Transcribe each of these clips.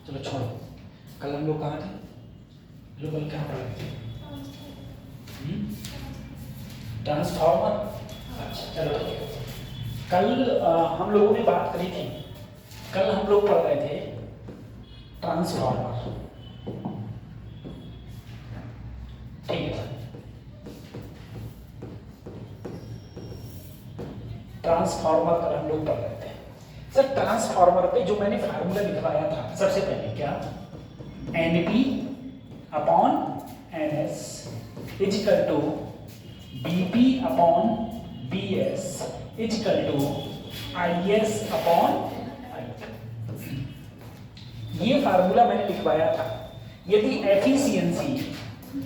चलो छोड़ो, कल हम लोग कहाँ थे? हम लोग कल क्या पढ़ रहे थे? ट्रांसफार्मर। अच्छा चलो ठीक है। कल हम लोगों ने बात करी थी, कल हम लोग पढ़ रहे थे ट्रांसफार्मर, ठीक है। ट्रांसफार्मर कल हम लोग पढ़ रहे थे। सर ट्रांसफार्मर पे जो मैंने फार्मूला लिखवाया था सबसे पहले क्या, NP upon NS equal to BP upon BS equal to IS upon I। ये फार्मूला मैंने लिखवाया था। यदि एफिशिएंसी,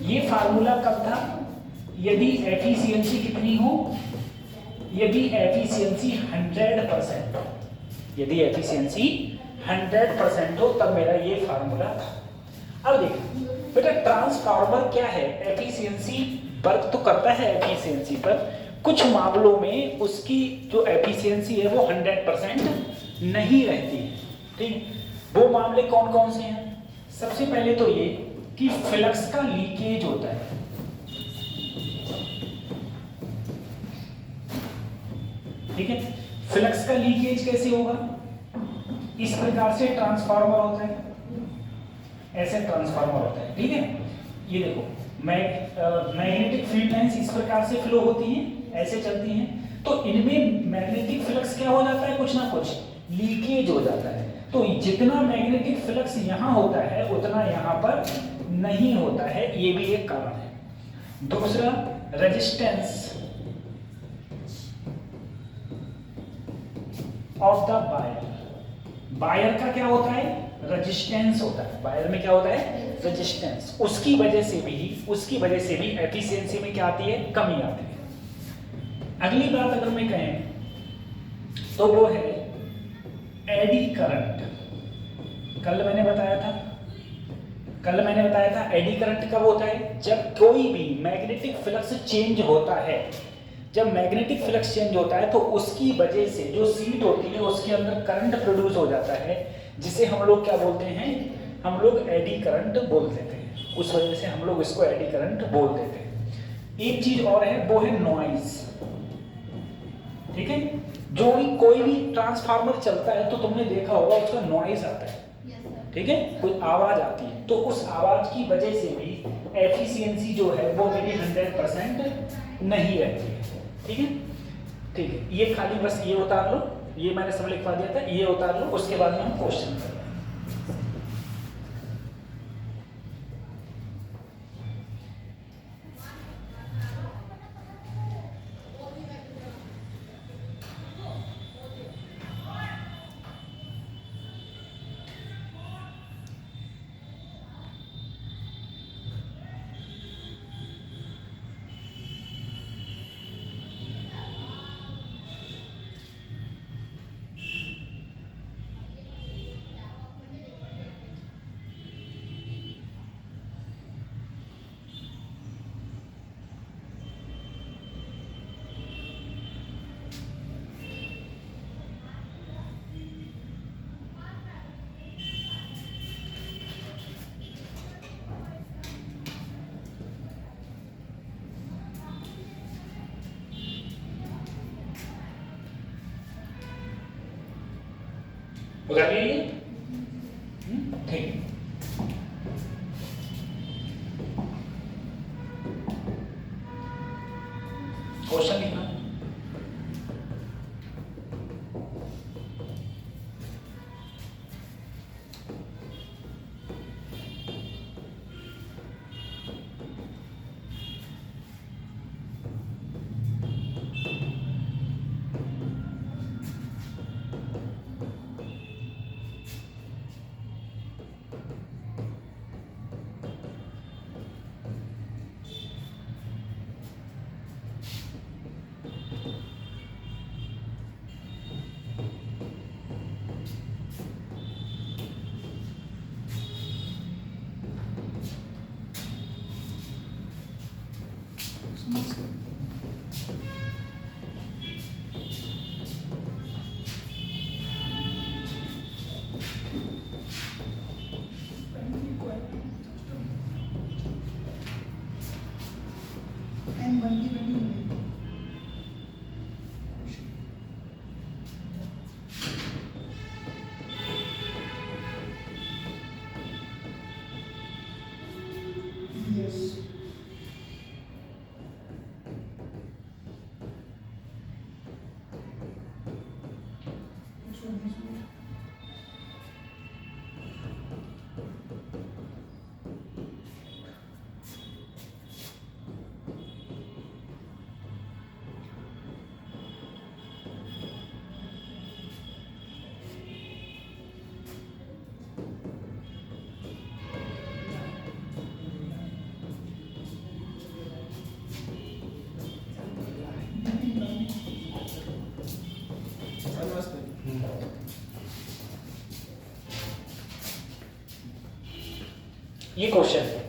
ये फार्मूला कब था? यदि एफिशिएंसी कितनी हो, यदि एफिशिएंसी 100%, यदि एफिशिएंसी 100% हो तब मेरा ये फार्मूला था। अब देखो बेटा ट्रांसफार्मर क्या है, एफिशिएंसी वर्क तो करता है एफिशिएंसी पर, कुछ मामलों में उसकी जो एफिशिएंसी है वो 100% नहीं रहती है, ठीक। वो मामले कौन कौन से हैं? सबसे पहले तो ये कि फ्लक्स का लीकेज होता है, ठीक है। फ्लक्स का लीकेज कैसे होगा? इस प्रकार से ट्रांसफार्मर होता है, ऐसे ट्रांसफार्मर होता है, ठीक है। ये देखो मैग्नेटिक फील्ड लाइंस इस प्रकार से फ्लो होती हैं, ऐसे चलती हैं, तो इनमें मैग्नेटिक फ्लक्स क्या हो जाता है, कुछ ना कुछ लीकेज हो जाता है। तो जितना मैग्नेटिक फ्लक्स यहाँ होता है उतना यहाँ पर नहीं होता है, ये भी एक कारण है। दूसरा resistance of the wire, wire का क्या होता है, रेजिस्टेंस होता है। वायर में क्या होता है, रेजिस्टेंस। उसकी वजह से भी एफिशिएंसी में क्या आती है, कमी आती है। अगली बात अगर मैं कहें तो वो है एडी करंट। कल मैंने बताया था एडी करंट कब होता है, जब कोई भी मैग्नेटिक फ्लक्स चेंज होता है। जब मैग्नेटिक फ्लक्स चेंज होता है तो उसकी वजह से जो शीट होती है उसके अंदर करंट प्रोड्यूस हो जाता है, जिसे हम लोग क्या बोलते हैं, हम लोग एडी करंट बोल देते हैं। उस वजह से हम लोग इसको एडी करंट बोल देते हैं। एक चीज और है, वो है नॉइज, ठीक है। जो भी कोई भी ट्रांसफार्मर चलता है तो तुमने देखा होगा उसका नॉइज आता है, ठीक है, कोई आवाज आती है, तो उस आवाज की वजह से भी एफिशिएंसी जो है वो मेरी 100% नहीं रहती है, ठीक है। ठीक है, ये खाली बस ये उतार लो, ये मैंने सब लिखवा दिया था, ये उतार लो, उसके बाद में हम क्वेश्चन करेंगे। उतार लीजिए। ठीक। क्वेश्चन लिखना। ये क्वेश्चन है।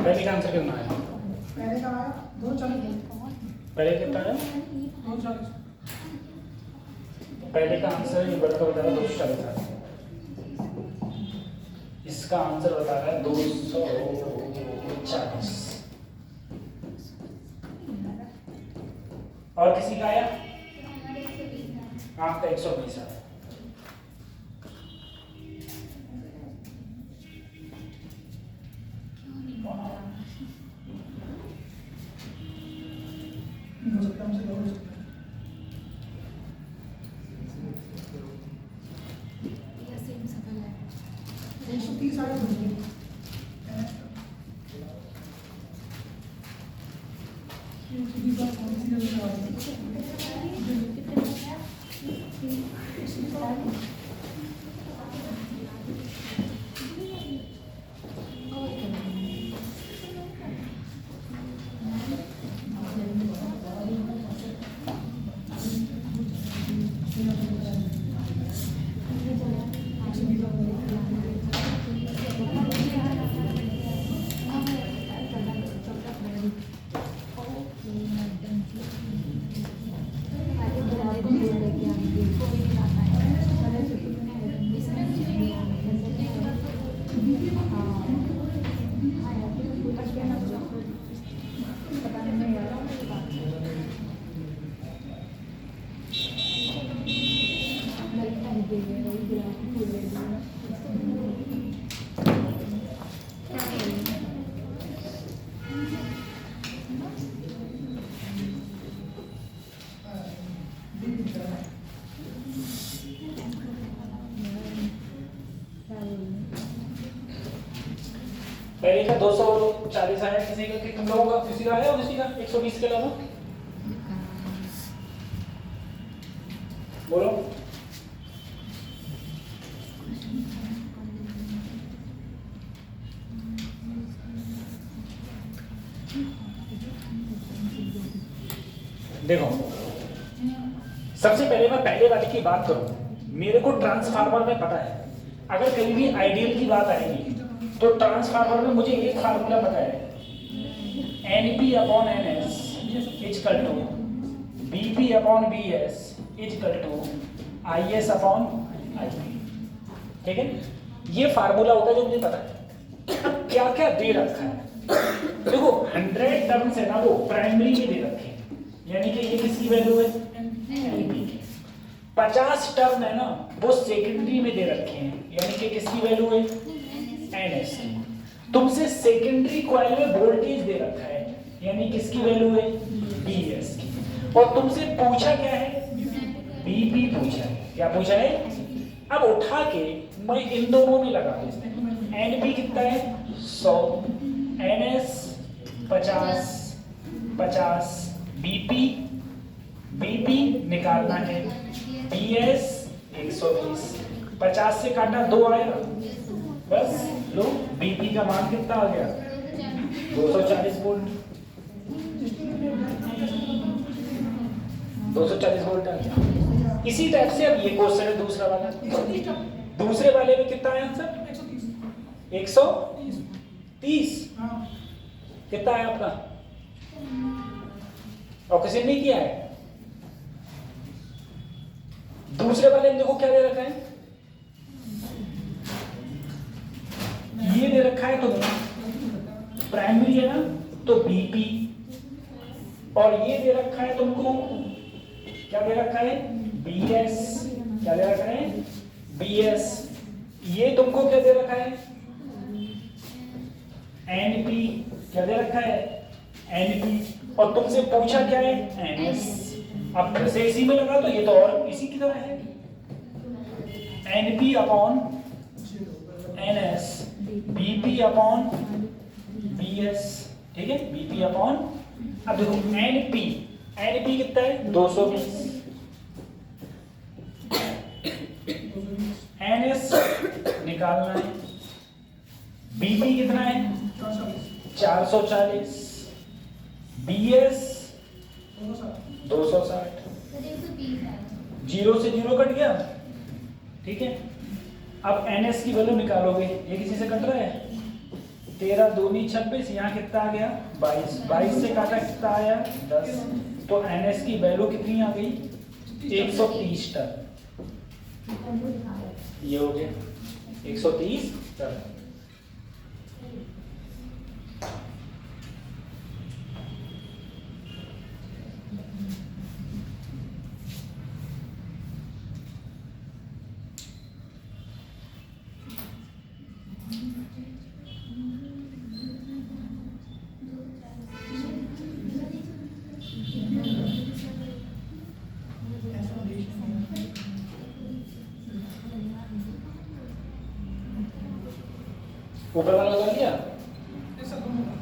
पहले का आंसर कितना आया? पहले का आया 240। पहले कितना आया? 240। पहले का आंसर ये बढ़कर बता रहा 240 आया। इसका आंसर बता रहा है 240। और किसी का आया? आपका 120 आया। 130 आया तो पहले का 240 आया किसी का, तुम लोगों का किसी का आया और किसी का 120 के अलावा बोलो। देखो सबसे पहले मैं पहले वाले की बात करूं, मेरे को ट्रांसफार्मर में पता है, अगर कहीं भी आइडियल की बात आएगी तो ट्रांसफार्मर में मुझे एक फार्मूला पता है, NP upon NS equal to BP upon BS equal to IS upon IP। ठीक है, ये फार्मूला होता है जो मुझे पता है। अब क्या क्या दे रखा है, देखो 100 टर्म्स है ना वो प्राइमरी में दे रखे हैं, यानी कि ये किसकी वैल्यू है, NP की। 50 टर्म है ना वो सेकेंडरी में दे रखे हैं, यानी कि किसकी वैल्यू है, NS की। तुमसे सेकेंडरी कॉइल में वोल्टेज दे रखा है, यानी किसकी वैल्यू है, BS की। और तुमसे पूछा क्या है, BP पूछा है, क्या पूछा है। अब उठा के मैं इन दोनों में लगा देता हूं, NP कितना है 100, NS 50 50, BP निकालना है, BS 120, 50 से काटना 2 आएगा, बस लो BP का मान कितना आ गया 240 वोल्ट, 240 वोल्ट आ गया। इसी टाइप से अब ये क्वेश्चन है दूसरा वाला, दूसरे वाले में कितना है आंसर 130। कितना है आपका, और किसी नहीं किया है। दूसरे वाले में देखो क्या दे रखा है, ये दे रखा है, तो प्राइमरी है ना तो BP, और ये दे रखा है तुमको, क्या दे रखा है BS, क्या दे रखा है BS, ये तुमको क्या दे रखा है NP, क्या दे रखा है NP, और तुमसे पूछा क्या है NS। अब फिर से इसी में लगा तो ये तो और इसी की तरह है, NP upon NS, BP upon BS। ठीक है, BP अपॉन, अब देखो NP कितना है 220, NS निकालना है, BP कितना है 440, BS 260, 0 से 0 कट गया। ठीक है, अब NS की वैल्यू निकालोगे, ये किसी से कट रहा है, 13 दूनी 26, यहाँ कितना आ गया 22, 22 से काटा कितना आया 10, तो NS की वैल्यू कितनी आ गई 130 टन। ये हो गया 130 टन। ऊपर वाला उतार लिया। ये सब दोनों का।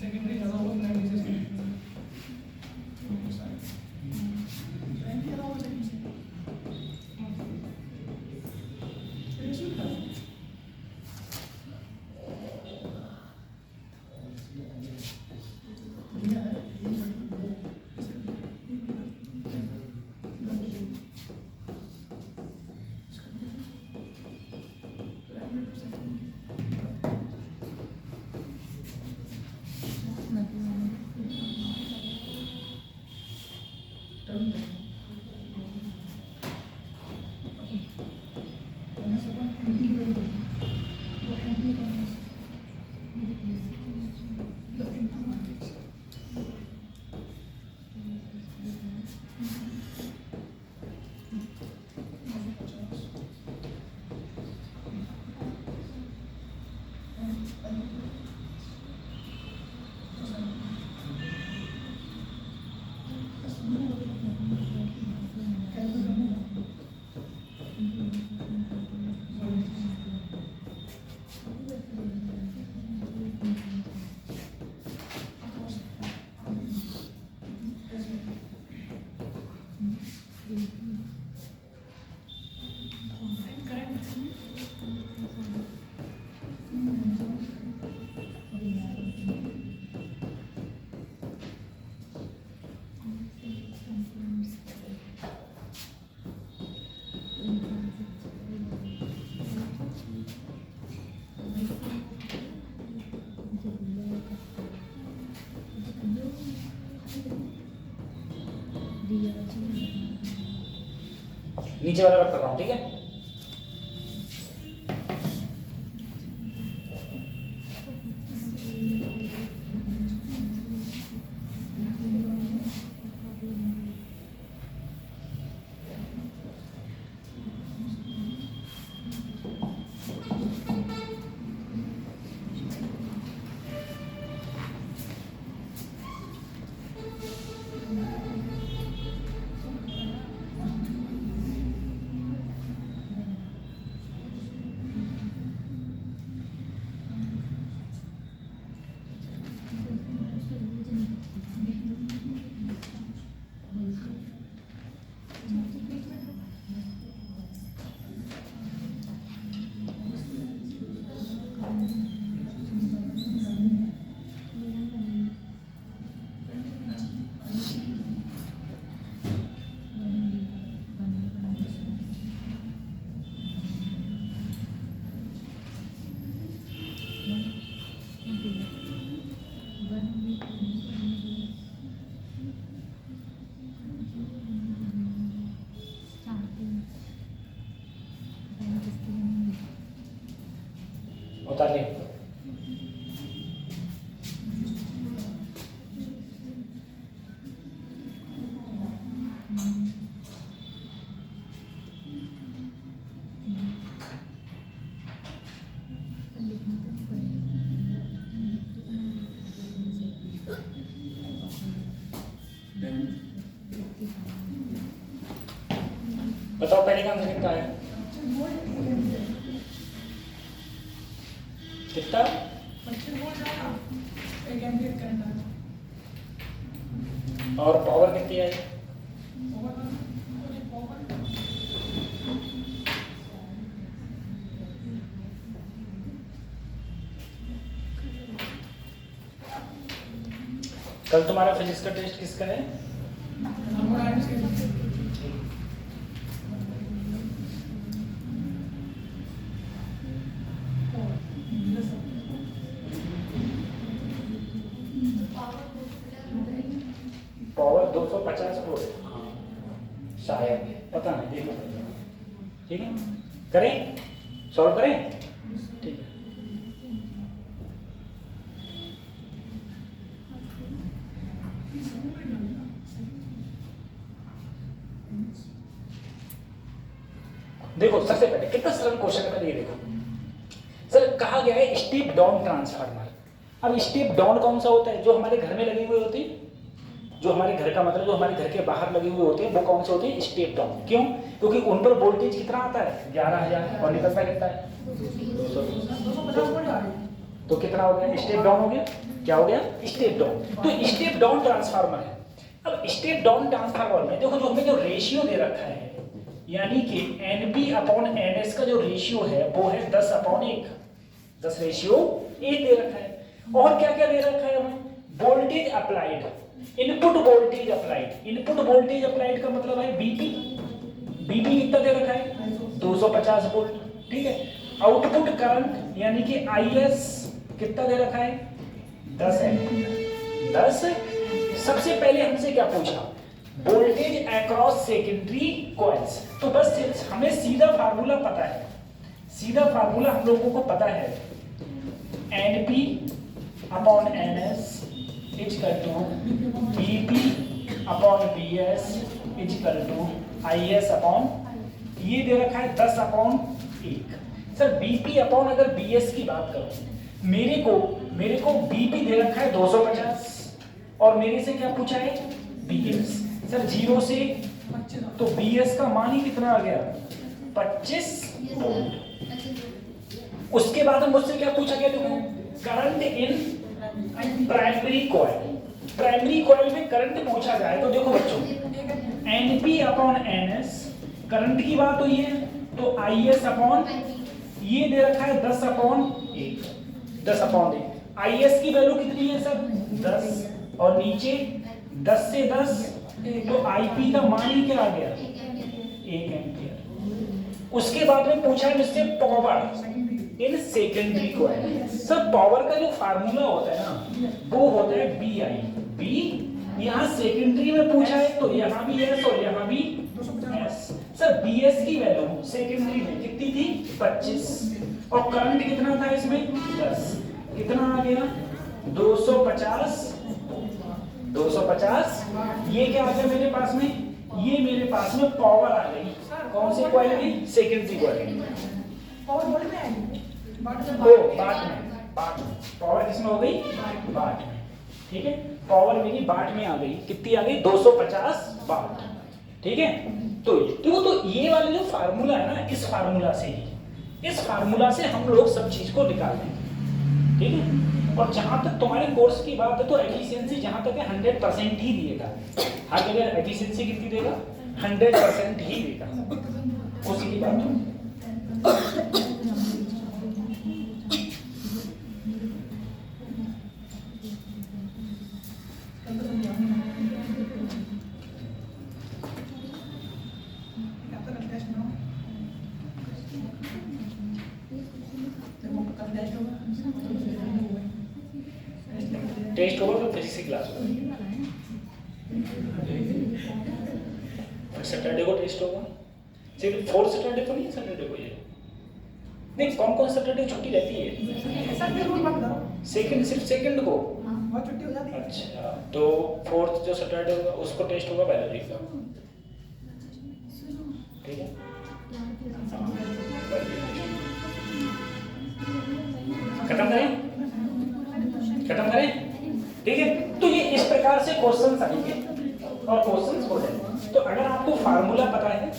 सेकेंडरी ज़्यादा हो गया नीचे से। नीचे वाला रख कर रहा हूँ, ठीक है। उतार ले। बताओ पहले का आंसर कितना है? कितना? 25 वोल्ट जाएगा, 1 एम्पीयर करंट आएगा। और पावर कितनी आई? पावर कल तुम्हारा फिजिक्स का टेस्ट किसका है? थर्मोडायनामिक्स के पावर 250 वोल्ट शायद, पता नहीं, देखो। ठीक है, करें, सॉल्व करें। ठीक है, देखो सबसे पहले कितना सरल क्वेश्चन है, पहले ये देखो। सर कहा गया है स्टेप डाउन ट्रांसफार्मर। अब स्टेप डाउन कौन सा होता है? जो हमारे घर में लगे हुए होते हैं, जो हमारे घर का मतलब जो हमारे घर के बाहर लगे हुए होते हैं, वो कौन से होते हैं? Step down. क्यों? क्योंकि उन पर वोल्टेज कितना आता है? 11,000 और निकलता कितना है? 250 तो कितना हो गया? स्टेप डाउन हो गया। क्या हो गया? Step down. तो स्टेप डाउन ट्रांसफार्मर है। अब स्टेप डाउन ट्रांसफार्मर में देखो, जो हमें जो रेशियो दे रखा है, यानी कि NP/NS का जो रेशियो है वो है 10/1। 10 रेशियो 1 दे रखा है। और क्या क्या दे रखा है हमें? Voltage applied, input voltage applied. Input voltage applied का मतलब है BP। BP कितना दे रखा है? 250 वोल्ट। ठीक है। आउटपुट करंट यानी कि IS कितना दे रखा है? 10 एम्पीयर। 10। सबसे पहले हमसे क्या पूछा? Voltage across secondary coils. तो बस हमें सीधा फार्मूला पता है, सीधा फार्मूला हम लोगों को पता है। NP/NS equal to BP/BS equal to IS upon, ये दे रखा है 10/1। सर BP अपॉन अगर BS की बात करो, मेरे को BP दे रखा है 250 और मेरे से क्या पूछा है? BS। सर 0 से तो BS का मान ही कितना आ गया? 25 वोल्ट। उसके बाद मुझसे क्या पूछा गया? देखो, current in primary coil. Primary coil में करंट पूछा जाए तो देखो बच्चों, NP/NS करंट की बात हुई है, तो IS अपॉन ये दे रखा है 10/1। 10/1। IS की वैल्यू कितनी है सर? 10 और नीचे 10 से 10 तो IP का मान ही क्या आ गया? 1 एम्पियर। उसके बाद में पूछा है मुझसे power in secondary coil. Sir power का जो फार्मूला होता है ना, वो होता है BI। B यहाँ सेकेंडरी में पूछा है तो यहाँ भी S और यहाँ भी S। सर BS की वैल्यू सेकेंडरी में कितनी थी? 25 और करंट कितना था इसमें? 10। कितना आ गया? 250। 250। ये क्या आ गया मेरे पास में? ये मेरे पास में पावर आ गई। कौन सी कॉइल की? Secondary coil. पावर वोल्ट में आएगी, बात में पावर किसमें हो गई? वाट में। ठीक है, पावर मेरी वाट में आ गई। कितनी आ गई? 250 वाट। ठीक है, तो ये वाला जो फार्मूला है ना, इस फार्मूला से हम लोग सब चीज को निकाल देंगे। ठीक है, और जहां तक तुम्हारे कोर्स की बात है तो एफिशिएंसी जहां तक है 100% ही दिएगा। हर जगह एफिशिएंसी कितनी देगा? 100% ही देगा। उसी की बात है। टेस्ट होगा तो फिजिक्स की क्लास होगी, फिर सैटरडे को टेस्ट होगा। सिर्फ 4 सैटरडे को नहीं, सैटरडे को ये नहीं। कौन सैटरडे छुट्टी रहती है? सिर्फ सेकंड को। बहुत छुट्टी हो जाती है। अच्छा, तो 4th जो सैटरडे होगा उसको टेस्ट होगा बायोलॉजी का। ठीक है, खत्म करें। ठीक है, तो ये इस प्रकार से क्वेश्चंस आएंगे और क्वेश्चंस हो जाएंगे। तो अगर आपको फार्मूला पता है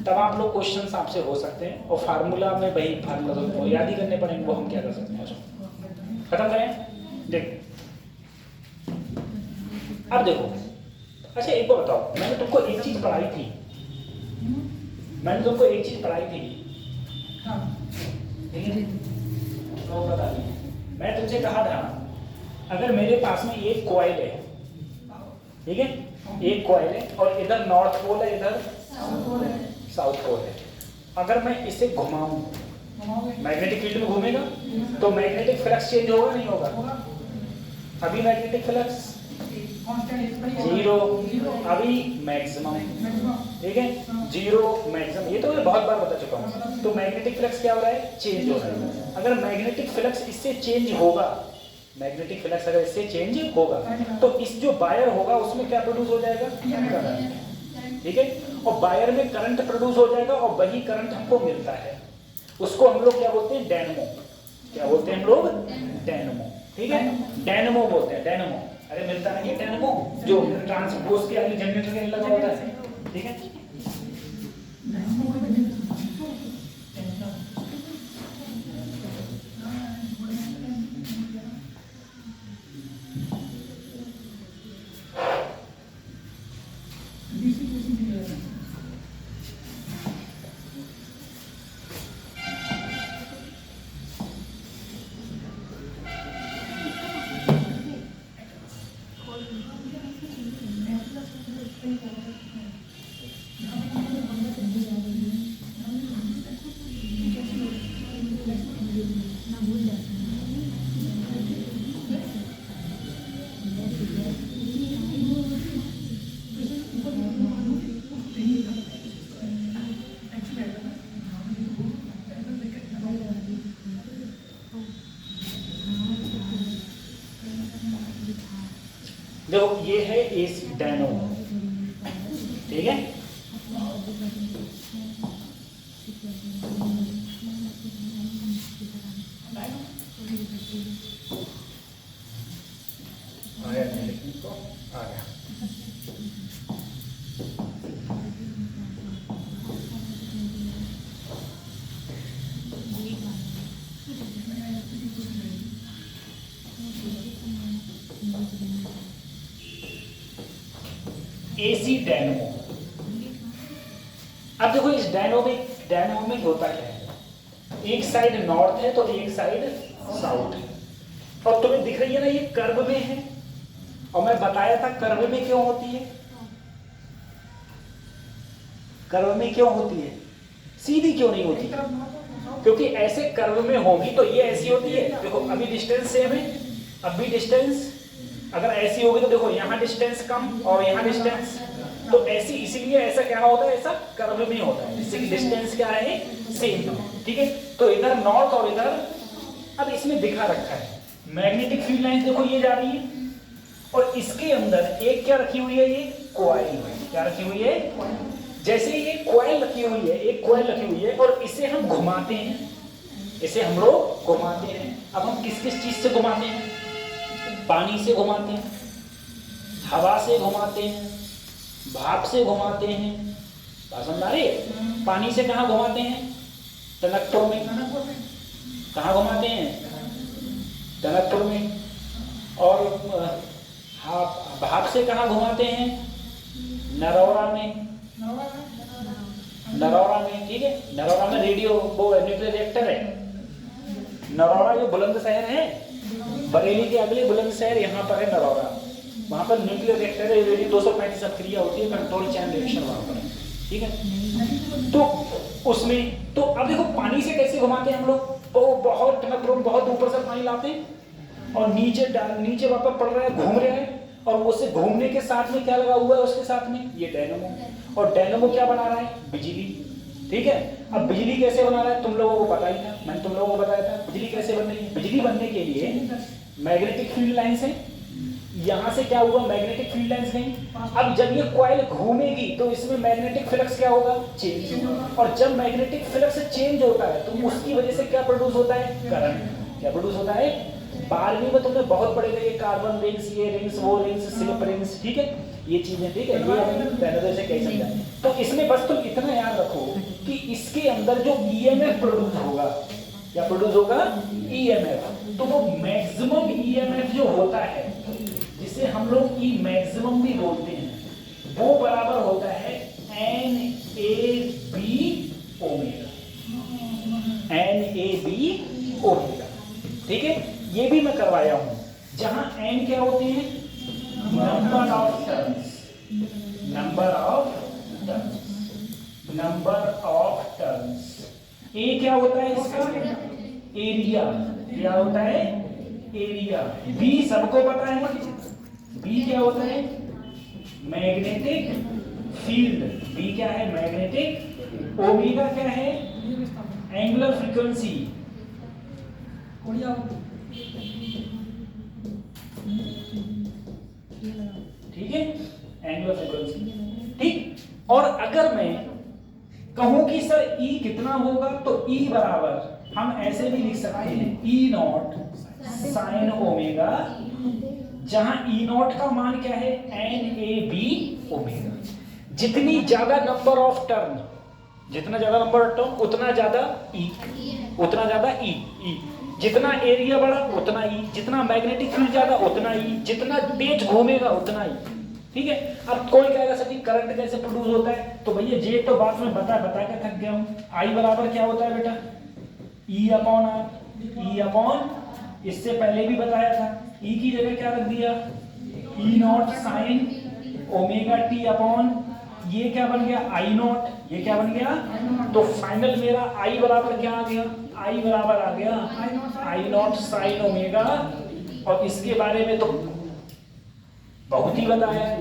तब आप लोग क्वेश्चंस आपसे हो सकते हैं, और फार्मूला में वही फार्मूला तो याद ही करने पड़ेंगे, वो हम क्या कर सकते हैं उसको। खत्म करें। देख अब देखो, अच्छा एक बार बताओ, मैंने तुमको एक चीज पढ़ाई थी। ठीक है, तो बता दी। मैं तुमसे कहा था, अगर मेरे पास में एक कॉइल है ठीक है, एक कॉइल है और इधर नॉर्थ पोल है, इधर साउथ पोल है। अगर मैं इसे घुमाऊं, मैग्नेटिक फील्ड में घूमेगा तो मैग्नेटिक फ्लक्स चेंज होगा नहीं होगा? अभी मैग्नेटिक फ्लक्स जीरो, अभी मैक्सिमम, ठीक है, जीरो मैक्सिमम। ये तो मैं बहुत बार बता चुका हूँ। तो मैग्नेटिक फ्लक्स क्या हो रहा है? चेंज हो रहा है। अगर मैग्नेटिक फ्लक्स इससे चेंज होगा, मैग्नेटिक फ्लक्स अगर इससे चेंज होगा तो इस जो वायर होगा उसमें क्या प्रोड्यूस हो जाएगा? करंट, ठीक है, और वायर में करंट प्रोड्यूस हो जाएगा और वही करंट हमको मिलता है। उसको हम लोग क्या बोलते हैं? डायनेमो। क्या बोलते हैं हम लोग? डायनेमो, ठीक है, डायनेमो बोलते हैं, डायनेमो। अरे मिलता नहीं है डायनेमो, जो ट्रांसपोज के आगे जनरेटर के लगा होता है, ठीक है। देखो ये है एसी डायनेमो, ठीक है। आ गया। AC dynamo. अब देखो इस डायनेमो में होता क्या है? एक साइड नॉर्थ है तो एक साइड साउथ है, और तुम्हें दिख रही है ना ये कर्व में है, और मैं बताया था कर्व में क्यों होती है, कर्व में क्यों होती है, सीधी क्यों नहीं होती? क्योंकि ऐसे कर्व में होगी तो ये ऐसी होती है। देखो अभी डिस्टेंस सेम है, अभी डिस्टेंस अगर ऐसी होगी तो देखो यहाँ डिस्टेंस कम और यहाँ डिस्टेंस, तो ऐसी, इसीलिए ऐसा क्या होता है, ऐसा कर्व में होता है, जिससे कि डिस्टेंस क्या है? सेम, ठीक है। तो इधर नॉर्थ और इधर, अब इसमें दिखा रखा है मैग्नेटिक फील्ड लाइन, देखो ये जा रही है और इसके अंदर एक क्या रखी हुई है? ये कॉइल। क्या रखी हुई है? जैसे ये कॉइल रखी हुई है, एक कॉइल रखी हुई है और इसे हम घुमाते हैं, इसे हम लोग घुमाते हैं। अब हम किस किस चीज से घुमाते हैं? पानी से घुमाते हैं, हवा से घुमाते हैं, भाप से घुमाते हैं। बात समझ आ रही है? पानी से कहाँ घुमाते हैं? टनकपुर में। कहाँ घुमाते हैं? टनकपुर में। और भाप से कहाँ घुमाते हैं? नरौरा में। नरौरा में, ठीक है, नरौरा में रेडियो वो न्यूक्लियर रिएक्टर है। नरौरा जो बुलंदशहर है, बरेली के अगले बुलंदशहर यहाँ पर है नरौरा, वहाँ पर न्यूक्लियर रिएक्टर है, रेडियो 235 क्रिया होती है, कंट्रोल चैन रिएक्शन वहाँ पर है, ठीक है। तो उसमें तो अब देखो पानी से कैसे घुमाते हैं हम लोग? तो बहुत बहुत ऊपर से पानी लाते हैं और नीचे वापस पड़ रहा है, घूम रहा है, और उससे घूमने के साथ में क्या लगा हुआ है उसके साथ में? ये डायनेमो। और डायनेमो क्या बना रहा है? बिजली, ठीक है। अब बिजली कैसे बना रहा है तुम लोगों को पता ही था, मैंने तुम लोगों को बताया था बिजली कैसे बन रही है। बिजली बनने के लिए मैग्नेटिक फील्ड लाइन से, यहाँ से क्या हुआ? मैग्नेटिक फील्ड लाइंस गई। अब जब ये कॉइल घूमेगी तो इसमें मैग्नेटिक फ्लक्स क्या होगा? चेंज होगा, और जब मैग्नेटिक फ्लक्स चेंज होता है तो उसकी वजह से क्या प्रोड्यूस होता है? करंट। क्या प्रोड्यूस होता है? 12वीं में तुमने बहुत पढ़े थे, ये कार्बन रिंग्स, ये रिंग्स, वो रिंग्स, स्लिप रिंग्स, ठीक है, ये चीजें, ठीक है, ये हमें पहले से कैसे समझा। तो इसमें बस तुम इतना याद रखो कि इसके अंदर जो ईएमएफ प्रोड्यूस होगा, क्या प्रोड्यूस होगा? ईएमएफ। तो वो मैक्सिमम ईएमएफ जो होता है, जिसे हम लोग ई मैक्सिमम भी बोलते हैं, वो बराबर होता है NAB ओमेगा। NAB ओमेगा, ठीक है। ये भी मैं करवाया हूं, जहां N क्या होते हैं? Number of turns, number of turns. A क्या होता है इसका? एरिया। क्या होता है? एरिया। बी सबको पता है, बी क्या होता है? Magnetic field. बी क्या है? मैग्नेटिक। ओमेगा क्या है? Angular frequency. ठीक है, एंगुलर फ्रीक्वेंसी। ठीक। और अगर मैं कहूं कि सर ई कितना होगा, तो ई बराबर हम ऐसे भी लिख सकते हैं ई नॉट साइन ओमेगा, जहां ई नॉट का मान क्या है? N A B omega. जितनी ज्यादा नंबर ऑफ टर्न, जितना ज्यादा नंबर ऑफ टर्न उतना ज्यादा ई, उतना ज्यादा ई। जितना एरिया बड़ा उतना ई, जितना मैग्नेटिक फील्ड ज्यादा उतना ई, जितना तेज घूमेगा उतना ई। ठीक है। अब कोई कहेगा सर कि करंट कैसे प्रोड्यूस होता है, तो भैया ये तो बात में बता के थक गया हूं। आई बराबर क्या होता है बेटा? E upon R. E upon, इससे पहले भी बताया था, ई की जगह क्या रख दिया? E naught sine omega T upon, ये क्या बन गया? I naught. ये क्या बन गया? तो फाइनल मेरा आई बराबर क्या आ गया? आई बराबर आ गया आई नॉट साइन ओमेगा। और इसके बारे में तो बहुत ही बताया है,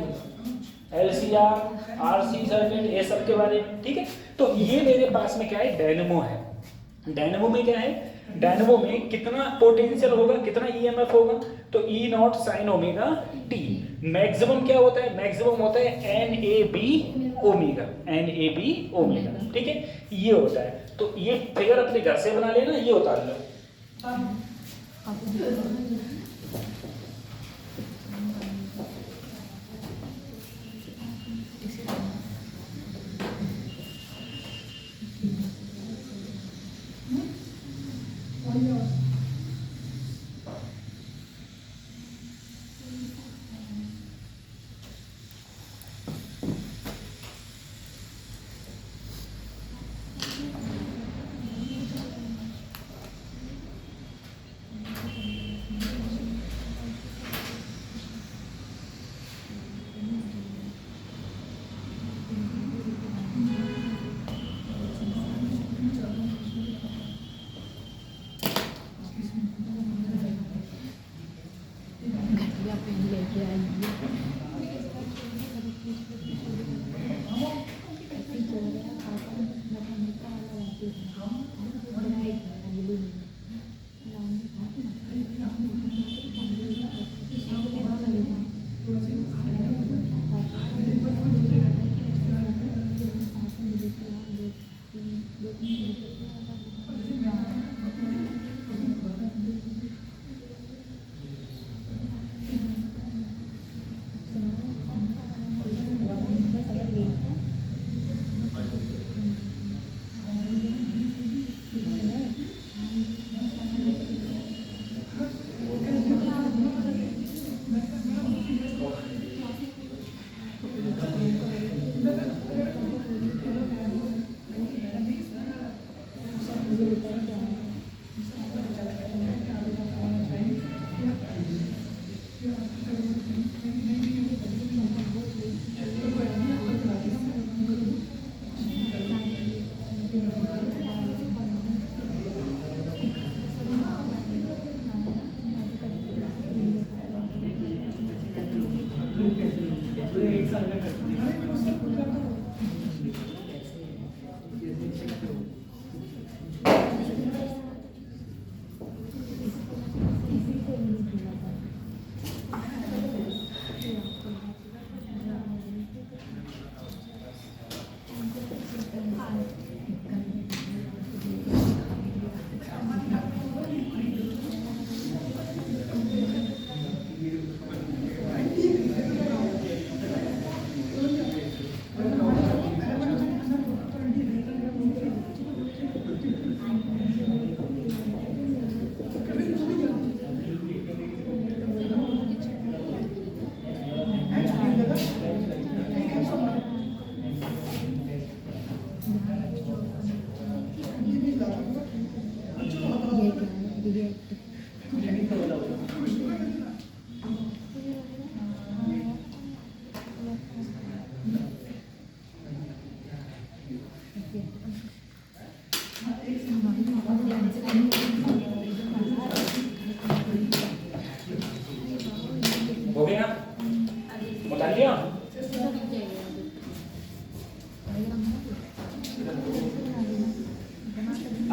एलसीआर, आरसी सर्किट, ये सब के बारे में। ठीक है। तो ये मेरे पास में क्या है? डायनेमो है। डायनेमो में क्या है? डायनेमो में कितना पोटेंशियल होगा, कितना ईएमएफ होगा? तो E naught sine omega T. Maximum क्या होता है? मैक्सिमम होता है N A B omega. N A B omega. ठीक है, ये होता है। तो ये फिगर अपने घर से बना लेना, ये उतार लो।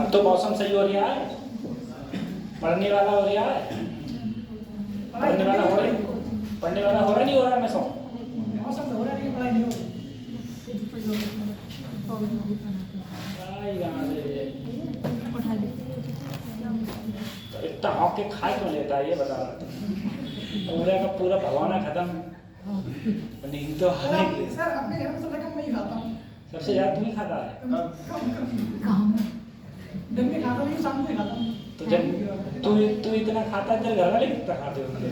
अब तो मौसम सही हो रहा है, पढ़ने वाला हो रहा है, पढ़ने वाला हो रहा नहीं हो रहा मौसम। मौसम तो हो रहा है लेकिन पढ़ाई नहीं हो रही। तो इतना हॉक के खा क्यों लेता है ये बता। पूरा का पूरा भगवाना खत्म, नींद तो आने की। सर अपने घर में सबसे कम मैं ही खाता हूँ। सबसे ज्यादा तू ही खाता है। कम दिन में खाता हूँ लेकिन शाम को ही खाता हूँ। तो जब तू इतना खाता है, तेरे घर वाले कितना खाते होंगे।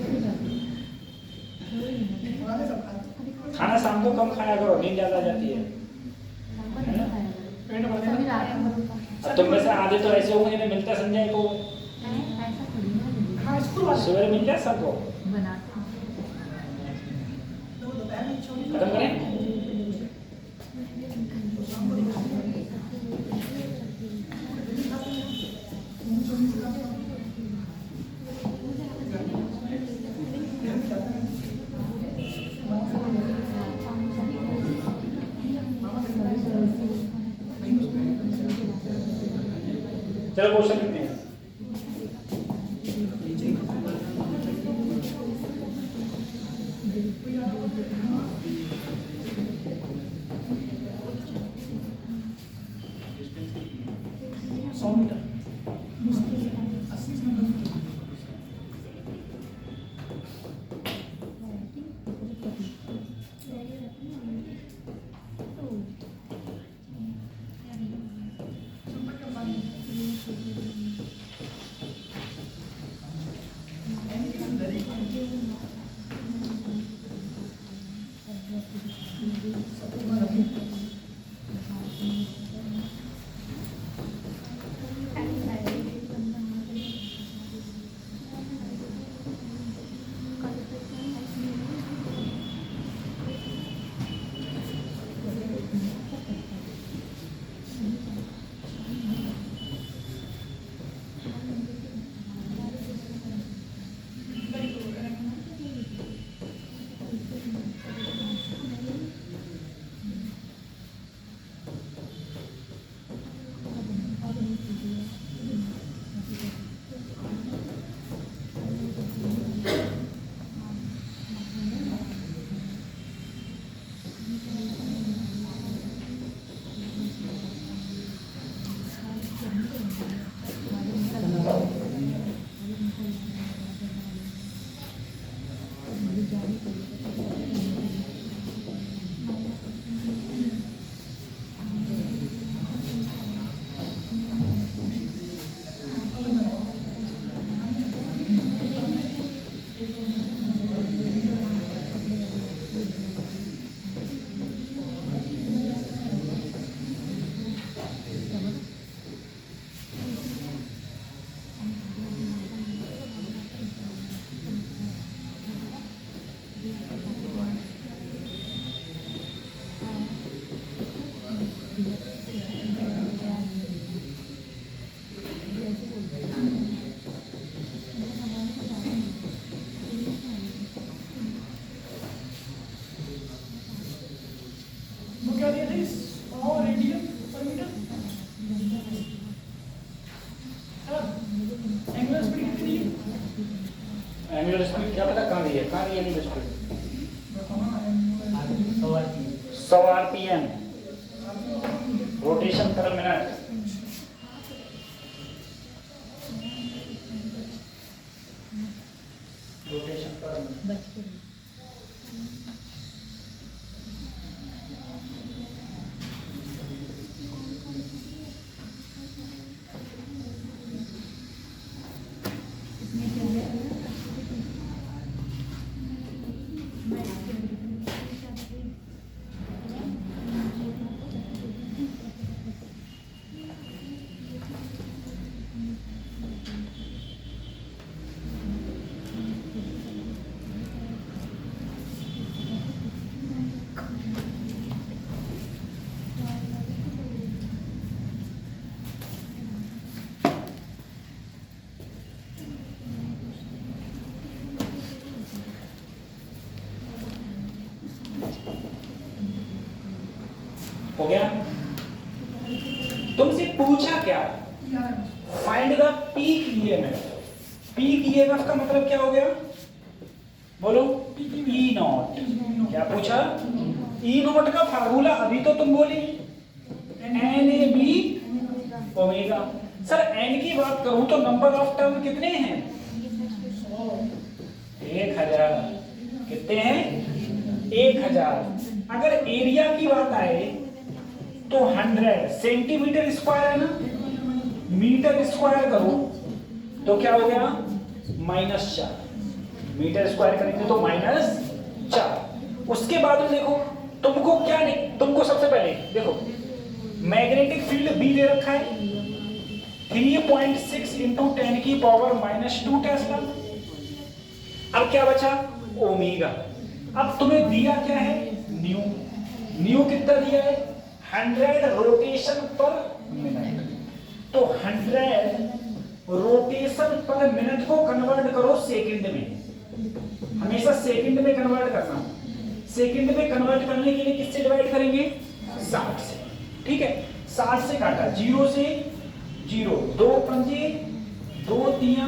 वाले सब खाते हैं। खाना शाम को कम खाया करो, नींद ज्यादा आ जाती है। पेट भरने में अब तुम में से आधे तो ऐसे होंगे जिन्हें मिलता संजय को, हाँ स्कूल वाले सवेरे मिल जाए सबको। तो दोपहर में छोटी खत्म करें। चलो क्वेश्चन लिखते हैं। वो क्या दिया था इस और रेडियन पर मीटर एंगुलर स्पीड कितनी है? एंगुलर स्पीड क्या पता कहाँ गई है, कहाँ गई एंगुलर स्पीड। 100 आरपीएम, रोटेशन पर मिनट। रोटेशन पर मिनट। हो गया। तुमसे पूछा क्या, find the peak EMF. Peak EMF का मतलब क्या हो गया, बोलो? ई नॉट। क्या पूछा? ई नॉट का फार्मूला अभी तो तुम बोली N A B omega. Sir N की बात करूं तो नंबर ऑफ टर्म कितने हैं? 1000। कितने हैं? 1000। अगर एरिया की बात आए तो 100 सेंटीमीटर स्क्वायर है ना, मीटर स्क्वायर करो तो क्या हो गया? -4। मीटर स्क्वायर करेंगे तो -4। उसके बाद में देखो तुमको क्या नहीं, तुमको सबसे पहले देखो मैग्नेटिक फील्ड बी दे रखा है 3.6 × 10⁻² टेस्ला। अब क्या बचा? ओमेगा। अब तुम्हें दिया क्या है? न्यू। न्यू कितना दिया है? 100 रोटेशन पर मिनट। तो 100 रोटेशन पर मिनट को कन्वर्ट करो सेकंड में। हमेशा सेकंड में कन्वर्ट करना। सेकंड में कन्वर्ट करने के लिए किससे डिवाइड करेंगे? 60 से। ठीक है, 60 से काटा, 0 से 0, 2 पंजे 2 तिया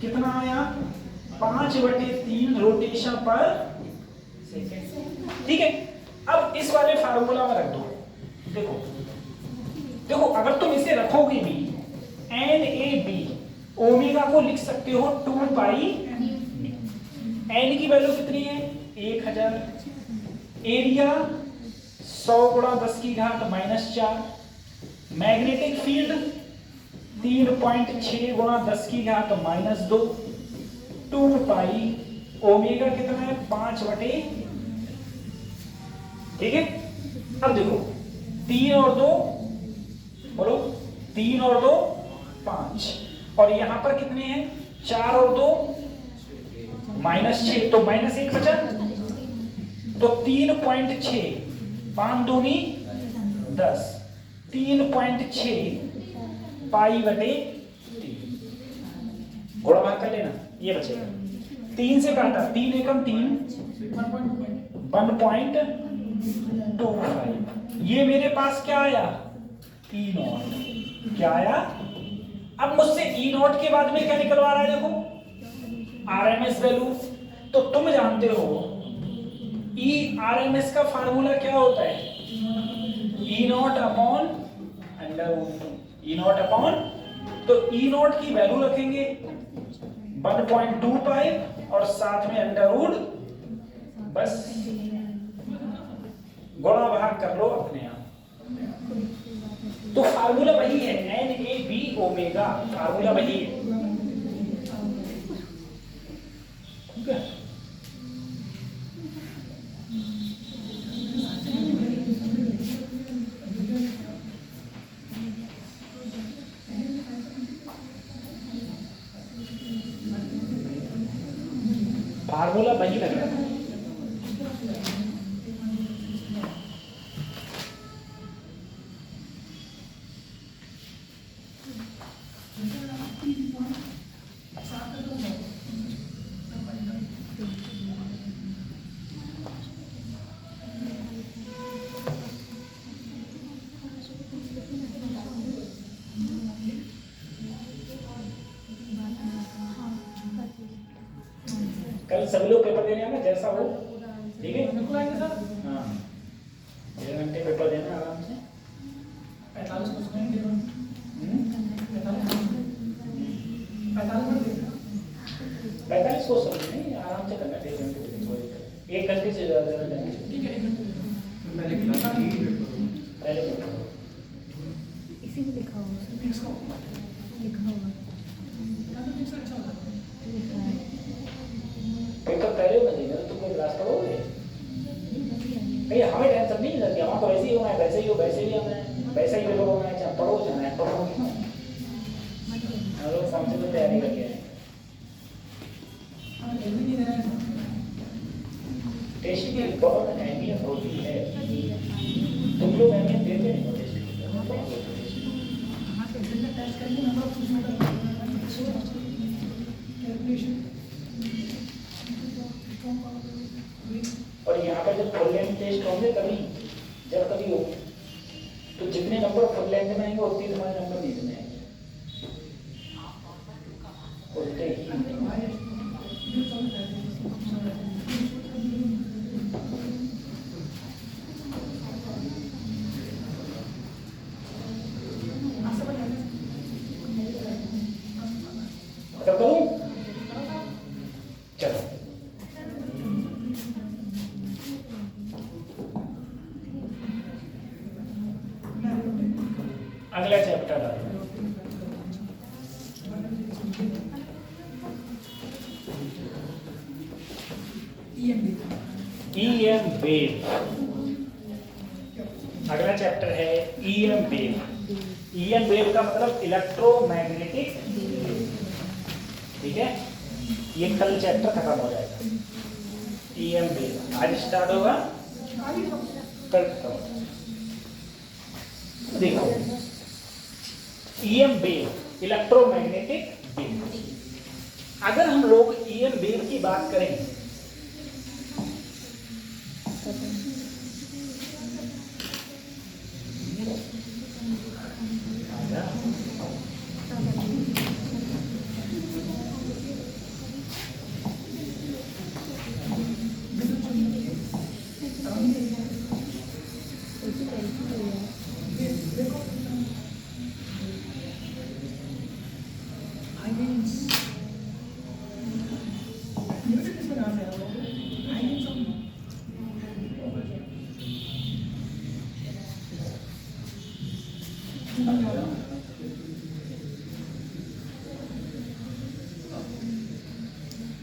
कितना आया? 5/3 रोटेशन पर सेकंड। ठीक है, अब इस वाले फार्मूला में रख दो। देखो देखो अगर तुम इसे रखोगे भी एन ए बी ओमेगा को लिख सकते हो 2 पाई। एन की वैल्यू कितनी है? 1000। एरिया 100 × 10⁻⁻4। Magnetic field 3.6 × 10⁻²। 2 पाई। ओमेगा कितना है? 5/। ठीक है, अब देखो 3 और 2 बोलो, 3 और 2 5, और यहां पर कितने हैं? 4 और 2 -6, तो -1 बचा। तो 3.6 5 दूनी 10, 3.6 π/3। घोड़ा भाग कर लेना, ये बचेगा। 3 से काटा, 3 एकम 3 1.25। ये मेरे पास क्या आया? ई नॉट। क्या आया? अब मुझसे ई नॉट के बाद में क्या निकलवा रहा है? देखो आरएमएस वैल्यू। तो तुम जानते हो ई आरएमएस का फार्मूला क्या होता है? E naught upon √2। E naught upon, तो ई नॉट की वैल्यू रखेंगे 1.25 और साथ में √, बस गुणा भाग कर लो अपने आप। तो फार्मूला वही है, N A B omega, formula वही है। ठीक है, फार्मूला वही लग रहा है। कल सभी लोग पेपर देने आना जैसा हो, ठीक है? बिल्कुल आएंगे सर। हाँ, 1 घंटे पेपर देना आराम से। 45 क्वेश्चन देना। 45 क्वेश्चन नहीं, आराम से करना। 1 घंटे, 1 घंटे से ज्यादा नहीं। ठीक है, 1 घंटे पहले क्लास की पहले पेपर। इसी में लिखा होगा, फिक्स को लिखा होगा, या तो फिक्स अच्छा होता है। लिखा है। पेपर पहले होना चाहिए, तुम कोई क्लास पढ़ोगे? भैया हमें टेंशन नहीं लगती, हमारा तो ऐसे ही होना है, वैसे ही हो, वैसे ही होना है, वैसा ही पेपर होना है, चाहे पढ़ो चाहे नहीं पढ़ो। हम लोग समझ में तैयारी करके आए। हाँ, जल्दी नहीं देना है। टेस्ट की बहुत अहमियत होती है, तुम लोग अहमियत देते नहीं हो टेस्ट की। हाँ, तो जल्दी टेस्ट करके नंबर ऑफ क्वेश्चन का कैलकुलेशन। और यहाँ पर जब फुल लेंथ टेस्ट होंगे कभी, जब कभी हो, तो जितने नंबर फुल लेंथ में आएंगे उतने तुम्हारे नंबर नीचे में आएंगे। होते ही तो करूं, चलो अगला चैप्टर है EM वेव। अगला चैप्टर है EM वेव। EM वेव का मतलब इलेक्ट्रोमैग्नेटिक, ठीक है। ये कल चैप्टर खत्म हो जाएगा। EM वेव आज स्टार्ट होगा, कल खत्म होगा। देखो EM वेव इलेक्ट्रोमैग्नेटिक वेव। अगर हम लोग EM वेव की बात करें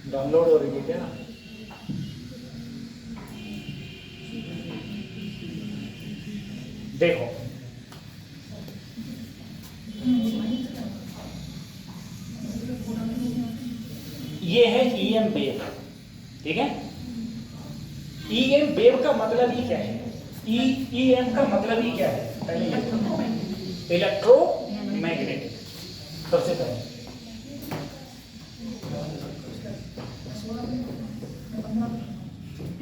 डाउनलोड हो रही है क्या? देखो ये है EM वेव, ठीक है। EM वेव का मतलब ही क्या है? EM का मतलब ही क्या है? पहले ये इलेक्ट्रोमैग्नेटिक। सबसे पहले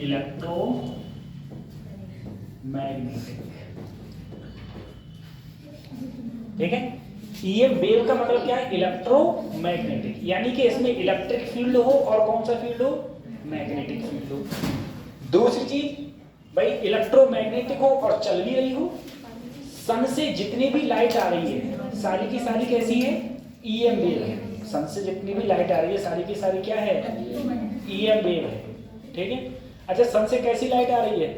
इलेक्ट्रोमैग्नेटिक, ठीक है। EM वेव का मतलब क्या है? इलेक्ट्रोमैग्नेटिक, यानी कि इसमें इलेक्ट्रिक फील्ड हो और कौन सा फील्ड हो? मैग्नेटिक फील्ड हो। दूसरी चीज भाई इलेक्ट्रोमैग्नेटिक हो और चल भी रही हो। सन से जितनी भी लाइट आ रही है सारी की सारी कैसी है? EM वेव है। सन से जितनी भी लाइट आ रही है सारी की सारी क्या है? EM वेव है, ठीक है। अच्छा सन से कैसी लाइट आ रही है?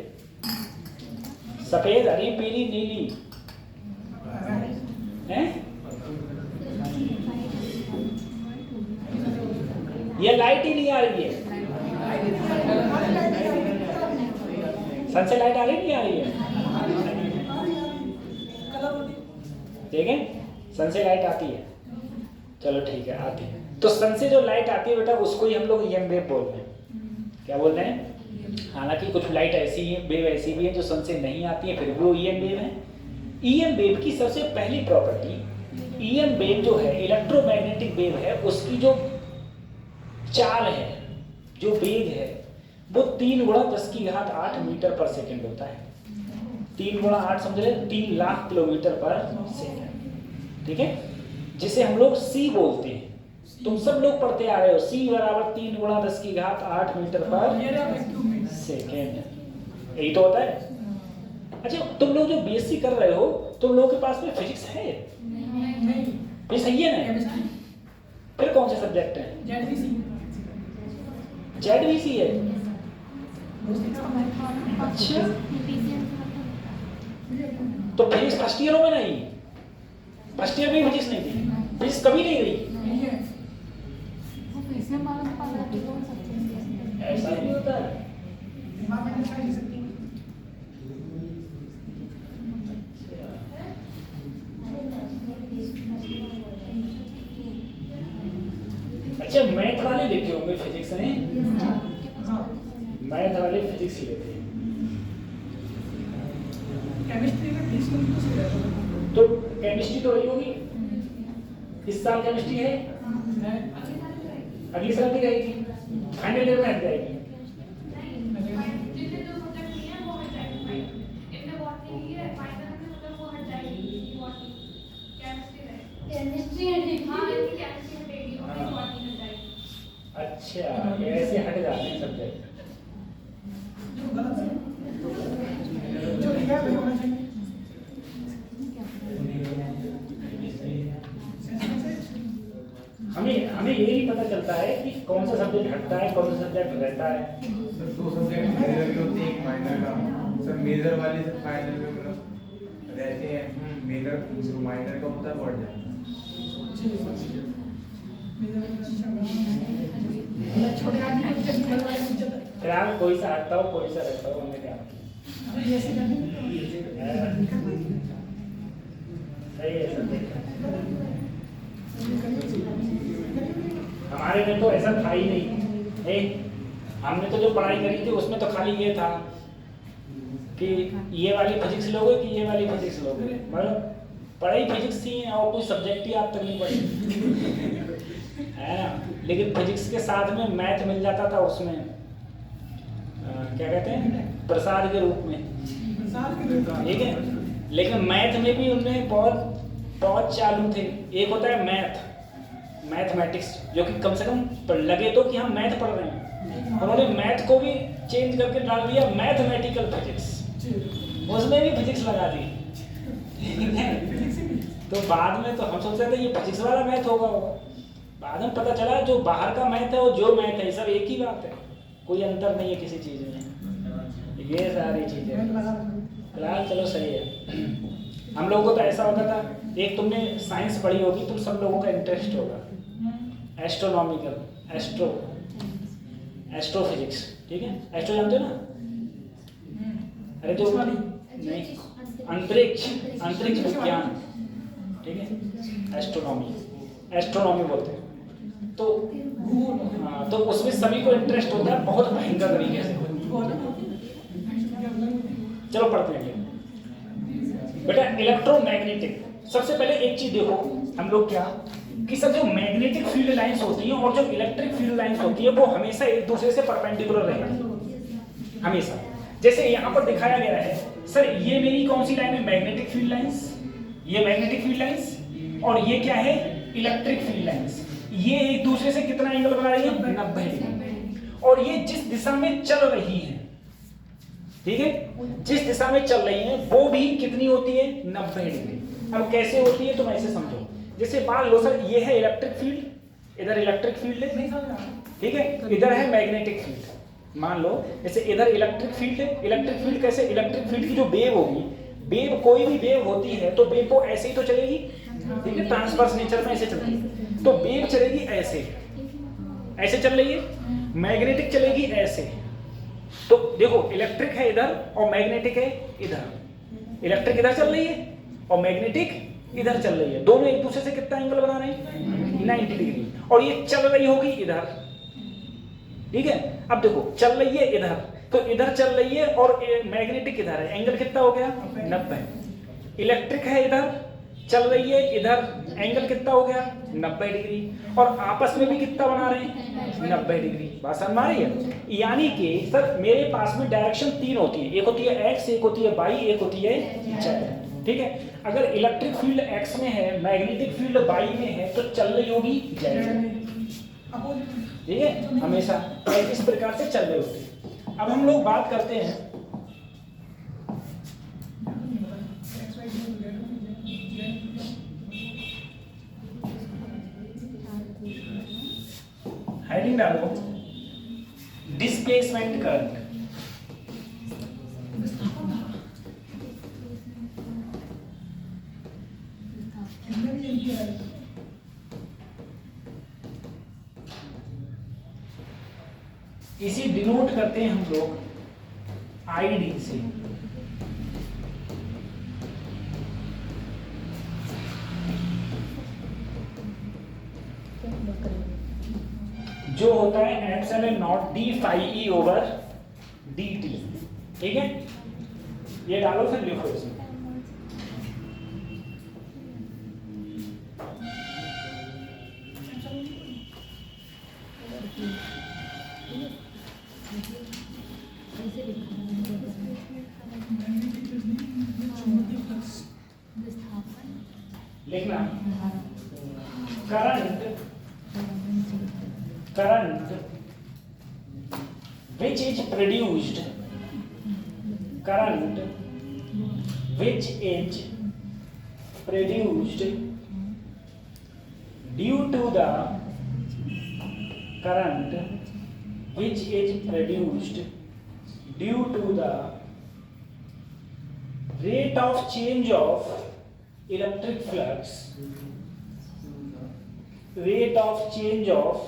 सफेद, हरी, पीली, नीली है? ये लाइट ही नहीं आ रही है। सन से लाइट आ रही नहीं आ रही है, ठीक है। सन से लाइट आती है, चलो ठीक है आती है। तो सन से जो लाइट आती है बेटा उसको ही हम लोग EM वेव बोल रहे हैं। क्या बोल रहे हैं? हालांकि कुछ लाइट ऐसी है, वेव ऐसी भी है जो सन से नहीं आती है, फिर भी वो EM वेव है। EM वेव की सबसे पहली प्रॉपर्टी, EM वेव जो है इलेक्ट्रोमैग्नेटिक वेव है, उसकी जो चाल है, जो वेग है, वो 3 गुणा 10⁸ मीटर पर सेकेंड होता है। 3 गुणा 8 समझ रहे? 3 लाख किलोमीटर पर सेकेंड, ठीक है। जिसे हम लोग C बोलते हैं। तुम सब लोग पढ़ते आ रहे हो C बराबर 3 गुणा 10⁸ मीटर पर सेकेंड, यही तो होता है। अच्छा तुम लोग जो BSc कर रहे हो, तुम लोगों के पास में फिजिक्स है? ये सही है ना? फिर कौन से सब्जेक्ट हैं? ZVC है। अच्छा तो फिजिक्स फर्स्ट ईयर में नहीं? फर्स्ट ईयर में फिजिक्स नहीं थी? फिजिक्स कभी नहीं रही? ऐसा नहीं होता है। अच्छा मैथ वाले लेते होंगे फिजिक्स में? मैथ वाले फिजिक्स ही लेते हैं। केमिस्ट्री में फिजिक्स तो केमिस्ट्री तो रही होगी, इस साल केमिस्ट्री है, अगले साल भी रहेगी, फाइनल ईयर में हट जाएगी। केमिस्ट्री है, हाँ केमिस्ट्री हटेगी और बॉटनी हमें ये नहीं पता चलता है कि कौन सा सब्जेक्ट हटता है, कौन सा सब्जेक्ट रहता है। सर 2 सब्जेक्ट मेजर भी होते हैं, एक माइनर का। सर मेजर वाले से फाइनल में मतलब रहते हैं, मेजर जो माइनर का होता है बढ़ जाता है। छोटे आदमी को चेक बड़े वाले को चेक फिलहाल कोई सा हटता हो कोई सा रहता हो, हमने क्या ये ऐसे करने सही है सब्जेक्ट। हमारे में तो ऐसा था ही नहीं। हमने तो जो पढ़ाई करी थी उसमें तो खाली ये था कि ये वाली फिजिक्स लोगे कि ये वाली फिजिक्स लोगे, मतलब पढ़ाई फिजिक्स थी और कोई सब्जेक्ट ही आप तक नहीं पढ़ी है ना। लेकिन फिजिक्स के साथ में मैथ मिल जाता था उसमें, क्या कहते हैं, प्रसाद के रूप में, ठीक है। लेकिन मैथ में भी उनमें बहुत चालू थे। एक होता है मैथमेटिक्स, जो कि कम से कम लगे तो कि हम मैथ पढ़ रहे हैं, उन्होंने मैथ को भी चेंज करके डाल दिया मैथमेटिकल फिजिक्स, उसमें भी फिजिक्स लगा दी, ठीक है। तो बाद में तो हम सोचते थे ये फिजिक्स वाला मैथ होगा, बाद में पता चला जो बाहर का मैथ है और जो मैथ है सब एक ही बात है, कोई अंतर नहीं है किसी चीज़ में। ये सारी चीज़ें फिलहाल चलो सही है। हम लोगों को तो ऐसा होता था, एक तुमने साइंस पढ़ी होगी, तुम सब लोगों का इंटरेस्ट होगा एस्ट्रोनॉमिकल, एस्ट्रोफिजिक्स, ठीक है। एस्ट्रो जानते हो ना, अरे जो नहीं, अंतरिक्ष विज्ञान, ठीक है, एस्ट्रोनॉमी बोलते हैं। तो हाँ, तो उसमें सभी को इंटरेस्ट होता है बहुत भयंकर तरीके से। चलो पढ़ते हैं बेटा। इलेक्ट्रोमैग्नेटिक, सबसे पहले एक चीज देखो हम लोग क्या कि सब जो मैग्नेटिक फील्ड लाइंस होती हैं और जो इलेक्ट्रिक फील्ड लाइंस होती है वो हमेशा एक दूसरे से परपेंडिकुलर रहेंगी, हमेशा। जैसे यहाँ पर दिखाया गया है, सर ये मेरी कौन सी लाइन है, मैग्नेटिक फील्ड लाइंस, ये मैग्नेटिक फील्ड लाइंस, और ये क्या है, इलेक्ट्रिक फील्ड लाइंस। ये एक दूसरे से कितना एंगल बना रही है, 90 डिग्री। और ये जिस दिशा में चल रही है, ठीक है, जिस दिशा में चल रही है वो भी कितनी होती है, 90 डिग्री। अब कैसे होती है तुम ऐसे समझो, जैसे मान लो सर ये है इलेक्ट्रिक फील्ड, इधर इलेक्ट्रिक फील्ड है, ठीक है, इधर है मैग्नेटिक फील्ड। मान लो जैसे इधर इलेक्ट्रिक फील्ड है, इलेक्ट्रिक फील्ड कैसे, इलेक्ट्रिक फील्ड की जो वेव होगी, वेव कोई भी वेव होती है तो वेव को ऐसे ही तो चलेगी, ठीक है, ट्रांसवर्स नेचर में ऐसे चलती है, तो वेव चलेगी ऐसे चल रही है, मैग्नेटिक चलेगी ऐसे। तो देखो इलेक्ट्रिक है इधर और मैग्नेटिक है इधर, इलेक्ट्रिक इधर चल रही है और मैग्नेटिक इधर चल रही है, दोनों एक दूसरे से कितना एंगल बना रहे हैं, 90 डिग्री। और ये चल रही होगी इधर, ठीक है। अब देखो चल रही है इधर, तो इधर चल रही है और मैग्नेटिक इधर है, एंगल कितना हो गया, 90। इलेक्ट्रिक है इधर, चल रही है इधर, एंगल कितना हो गया, 90 डिग्री। और आपस में भी कितना बना रहे हैं, 90 डिग्री। बात समझ आ रही है। यानी कि सर मेरे पास में डायरेक्शन 3 होती है, एक होती है एक्स, एक होती है वाई, एक होती है जेड, ठीक है। अगर इलेक्ट्रिक फील्ड एक्स में है, मैग्नेटिक फील्ड वाई में है, तो चल रही होगी जेड, ठीक है, हमेशा इस प्रकार से चल रही होती है। अब हम लोग बात करते हैं हेडिंग डालो, डिस्प्लेसमेंट करंट। इसी डिनोट करते हैं हम लोग आईडी से। जो होता है epsilon naught D phi E over D T, ठीक है। ये डालो फिर लिखो इसमें। लिखना current which is produced, current which is produced due to the current which is produced due to the rate of change of electric flux, rate of change of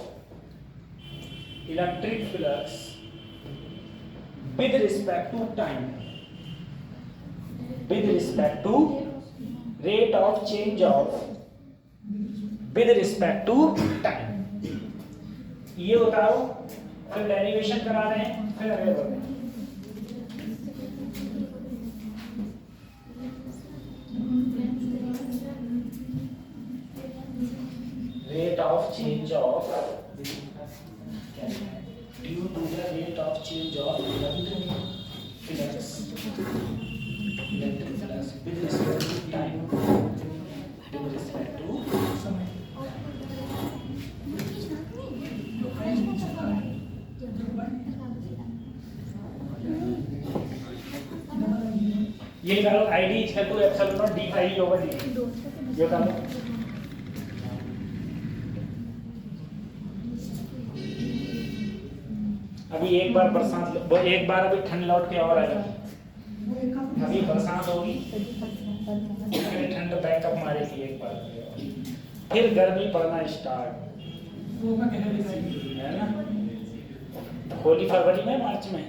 electric flux with respect to time, with respect to rate of change of with respect to time। ये बताओ, फिर derivation करा रहे हैं, फिर आगे बढ़ते हैं। Rate of change of due to the rate of change of electric flux with respect to time, with respect to ये करो ID equal to epsilon naught D phi over D, ये करो। अभी एक बार बरसात, एक बार अभी ठंड लौट के और आएगी, अभी बरसात होगी, फिर ठंड बैकअप मारेगी एक बार, फिर गर्मी पड़ना स्टार्ट है ना। होली फरवरी में, मार्च में,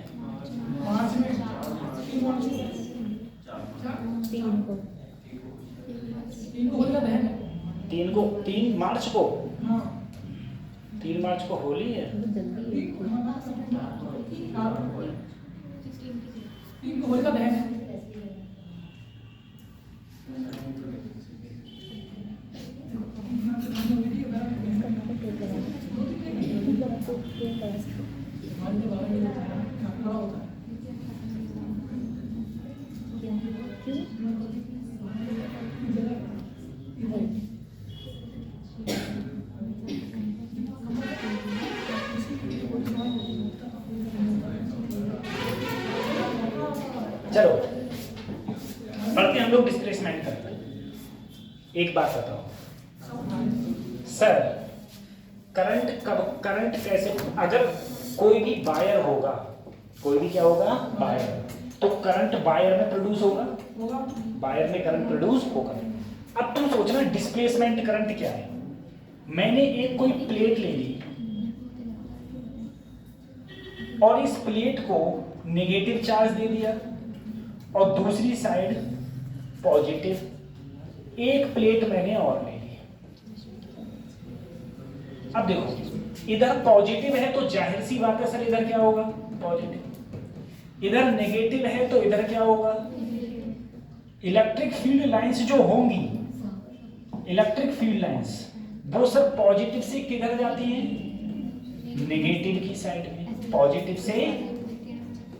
तीन मार्च को 3 मार्च को होली है। चलो बढ़ते हम लोग डिस्प्लेसमेंट करते हैं। एक बात बताओ सर, करंट कैसे, अगर कोई भी वायर होगा, कोई भी क्या होगा, वायर, तो करंट वायर में प्रोड्यूस होगा, वायर में करंट प्रोड्यूस होगा। अब तुम सोचना डिस्प्लेसमेंट करंट क्या है। मैंने एक कोई प्लेट ले ली और इस प्लेट को नेगेटिव चार्ज दे दिया और दूसरी साइड पॉजिटिव, एक प्लेट मैंने और ले ली। अब देखो इधर पॉजिटिव है तो जाहिर सी बात है सर इधर क्या होगा, पॉजिटिव, इधर नेगेटिव है तो इधर क्या होगा। इलेक्ट्रिक फील्ड लाइंस जो होंगी, इलेक्ट्रिक फील्ड लाइंस वो सब पॉजिटिव से किधर जाती हैं, नेगेटिव की साइड में, पॉजिटिव से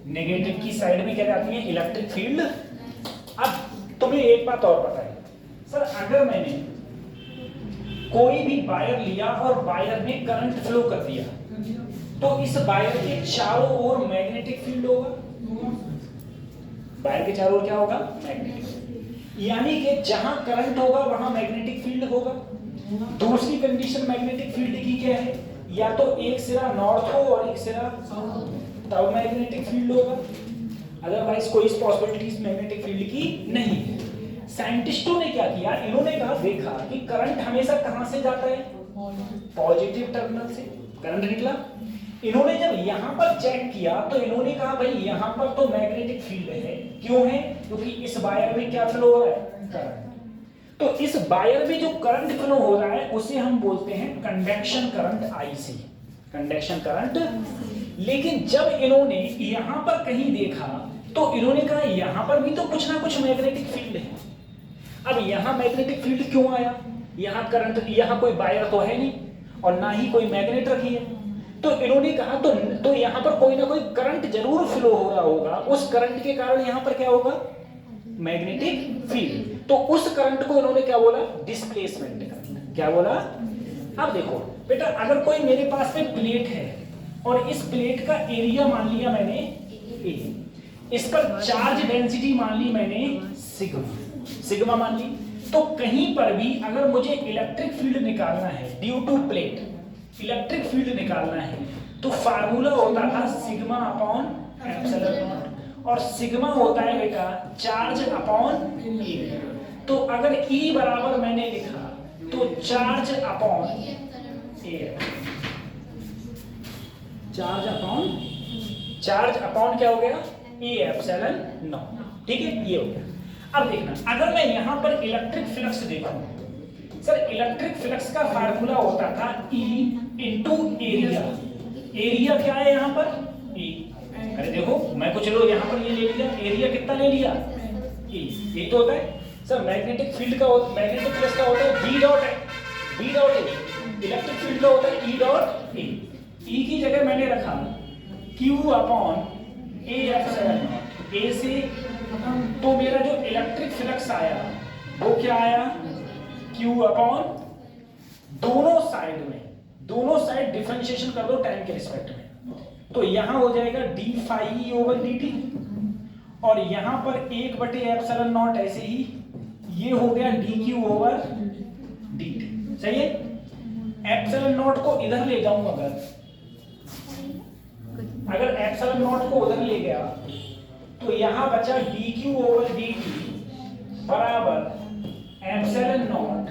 नेगेटिव की साइड में क्या जाती है, इलेक्ट्रिक फील्ड। अब तुम्हें एक बात और पता है सर, अगर मैंने कोई भी वायर लिया और वायर में करंट फ्लो कर दिया तो इस वायर के चारों ओर मैग्नेटिक फील्ड होगा, वायर के चारों ओर क्या होगा, मैग्नेटिक, यानी कि जहां करंट होगा वहां मैग्नेटिक फील्ड होगा। दूसरी कंडीशन मैग्नेटिक फील्ड की क्या है, या तो एक सिरा नॉर्थ हो और एक सिरा साउथ, तब मैग्नेटिक फील्ड होगा, अदरवाइज कोई पॉसिबिलिटीज मैग्नेटिक फील्ड की नहीं है। साइंटिस्टों ने क्या किया, इन्होंने कहा देखा कि करंट हमेशा कहां से जाता है, पॉजिटिव टर्मिनल से करंट निकला। इन्होंने जब यहां पर चेक किया तो इन्होंने कहा भाई यहां पर तो मैग्नेटिक फील्ड है, क्यों है, क्योंकि इस वायर में क्या फ्लो हो रहा है, करंट। तो इस वायर में जो करंट फ्लो हो रहा है उसे हम बोलते हैं conduction current, IC, conduction current. लेकिन जब इन्होंने यहां पर कहीं देखा तो इन्होंने कहा यहां पर भी तो कुछ ना कुछ मैग्नेटिक फील्ड है। अब यहां मैग्नेटिक फील्ड क्यों आया, यहां करंट, यहां कोई वायर तो है नहीं और ना ही कोई मैग्नेट रखी है, तो इन्होंने कहा तो यहां पर कोई ना कोई करंट जरूर फ्लो हो रहा होगा, उस करंट के कारण यहां पर क्या होगा, मैग्नेटिक फील्ड। तो उस करंट को इन्होंने क्या बोला, डिस्प्लेसमेंट करंट। क्या बोला, अब देखो बेटा, अगर कोई मेरे पास में प्लेट है और इस प्लेट का एरिया मान लिया मैंने ए, इस पर चार्ज डेंसिटी मान ली मैंने सिग्मा मान ली, तो कहीं पर भी अगर मुझे इलेक्ट्रिक फील्ड निकालना है due to plate, electric field निकालना है तो फार्मूला होता था सिग्मा अपॉन एप्सिलॉन नॉट, और सिग्मा होता है बेटा चार्ज अपॉन ई। तो अगर ई बराबर मैंने लिखा तो चार्ज अपॉन ए, चार्ज अपॉन क्या हो गया, ए एप्सिलॉन नॉट। ठीक है, ये हो गया। अब देखना, अगर मैं यहां पर इलेक्ट्रिक फ्लक्स देखूं, सर इलेक्ट्रिक फ्लक्स का फार्मूला होता था E इंटू एरिया। एरिया क्या है यहाँ पर, E। अरे देखो मैं कुछ लो यहाँ पर ये ले लिया, एरिया कितना ले लिया, E। ये तो होता है सर मैग्नेटिक फील्ड का, मैग्नेटिक फ्लक्स का होता है B डॉट है, B डॉट है। इलेक्ट्रिक फील्ड का होता है E डॉट E। E की जगह मैंने रखा Q upon A epsilon not, A से, तो मेरा जो इलेक्ट्रिक फ्लक्स आया वो क्या आया, Q अपॉन दोनों साइड में, दोनों साइड डिफरेंशिएशन कर दो टाइम के रिस्पेक्ट में, तो यहां हो जाएगा D phi E over D T, और यहां पर 1 बटे एप्सिलॉन नॉट ऐसे ही, ये हो गया D Q over D T. सही है, एप्सिलॉन नॉट को इधर ले जाऊं, अगर एप्सिलॉन नॉट को उधर ले गया तो यहां बचा D Q over D T बराबर epsilon naught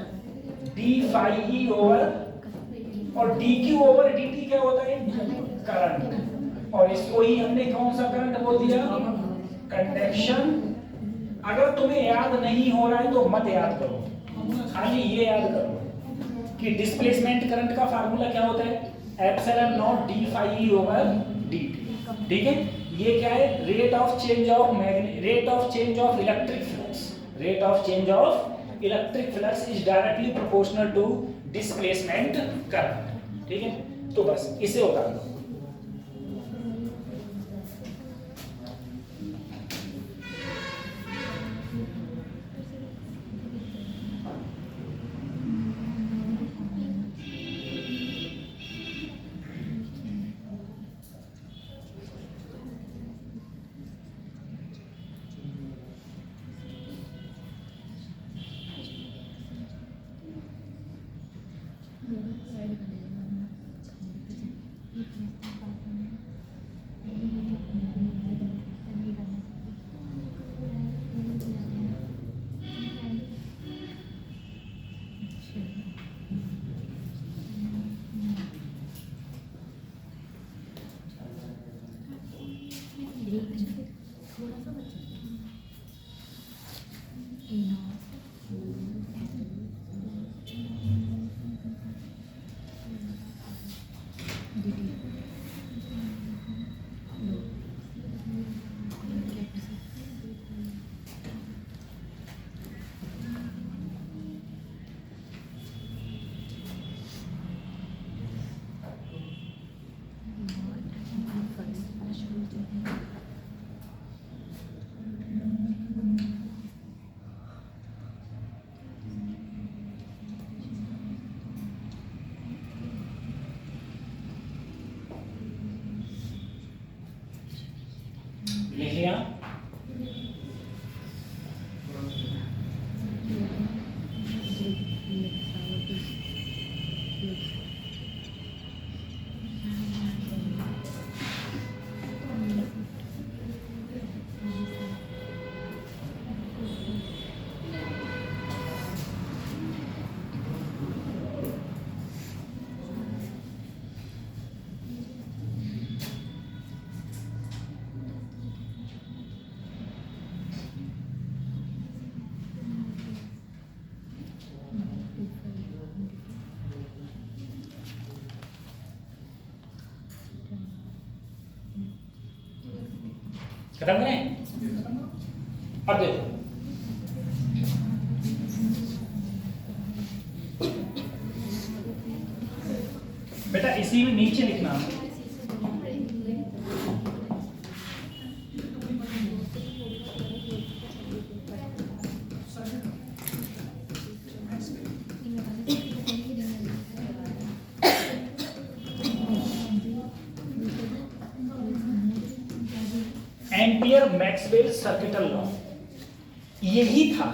D phi E over, और D Q over D T क्या होता है, करंट, और इसको ही हमने कौन सा करंट बोल दिया, कंडक्शन। अगर तुम्हें याद नहीं हो रहा है तो मत याद करो, खाली ये याद करो कि डिस्प्लेसमेंट करंट का फार्मूला क्या होता है, epsilon naught D phi E over D T. ठीक है, ये क्या है, rate of change of rate of change of electric flux, rate of change of electric flux is directly proportional to displacement current. ठीक है, तो बस इसे उतार दो। थोड़ा सा बचा ए लिख लिया, खत्म करें। अब देखो, बेटा इसी में नीचे लिखना, एम्पियर मैक्सवेल सर्किटल लॉ, यही था।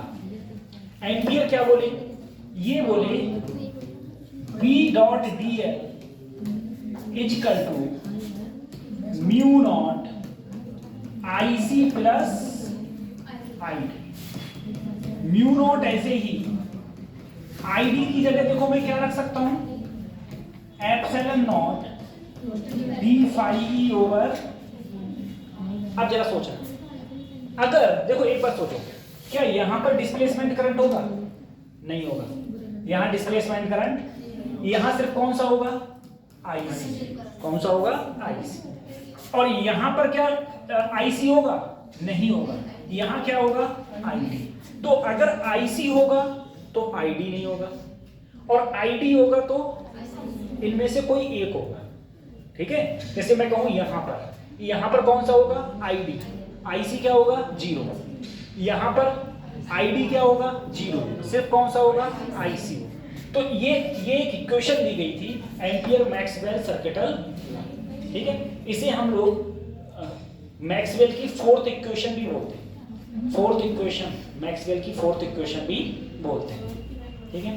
एम्पियर क्या बोले, ये बोले B dot D L equal to mu naught IC plus ID। Mu naught ऐसे ही ID की जगह देखो मैं क्या रख सकता हूं, epsilon not d phi e over. अब जरा सोचना, अगर देखो एक बार सोचो, क्या यहां पर डिस्प्लेसमेंट करंट होगा? नहीं होगा। यहां डिस्प्लेसमेंट करंट, यहां सिर्फ कौन सा होगा? IC। कौन सा होगा? IC। और यहां पर क्या IC होगा? नहीं होगा। यहां क्या होगा? ID। तो अगर IC होगा तो ID नहीं होगा, और ID होगा तो इनमें से कोई एक होगा। ठीक है, जैसे मैं कहूं यहां पर कौन सा होगा? ID। IC क्या होगा? 0। यहां पर ID क्या होगा? 0। सिर्फ कौन सा होगा? IC। तो ये एक इक्वेशन दी गई थी, एम्पियर मैक्सवेल सर्किटल। ठीक है, इसे हम लोग मैक्सवेल की फोर्थ इक्वेशन भी बोलते हैं। फोर्थ इक्वेशन, मैक्सवेल की फोर्थ इक्वेशन भी बोलते हैं। ठीक है,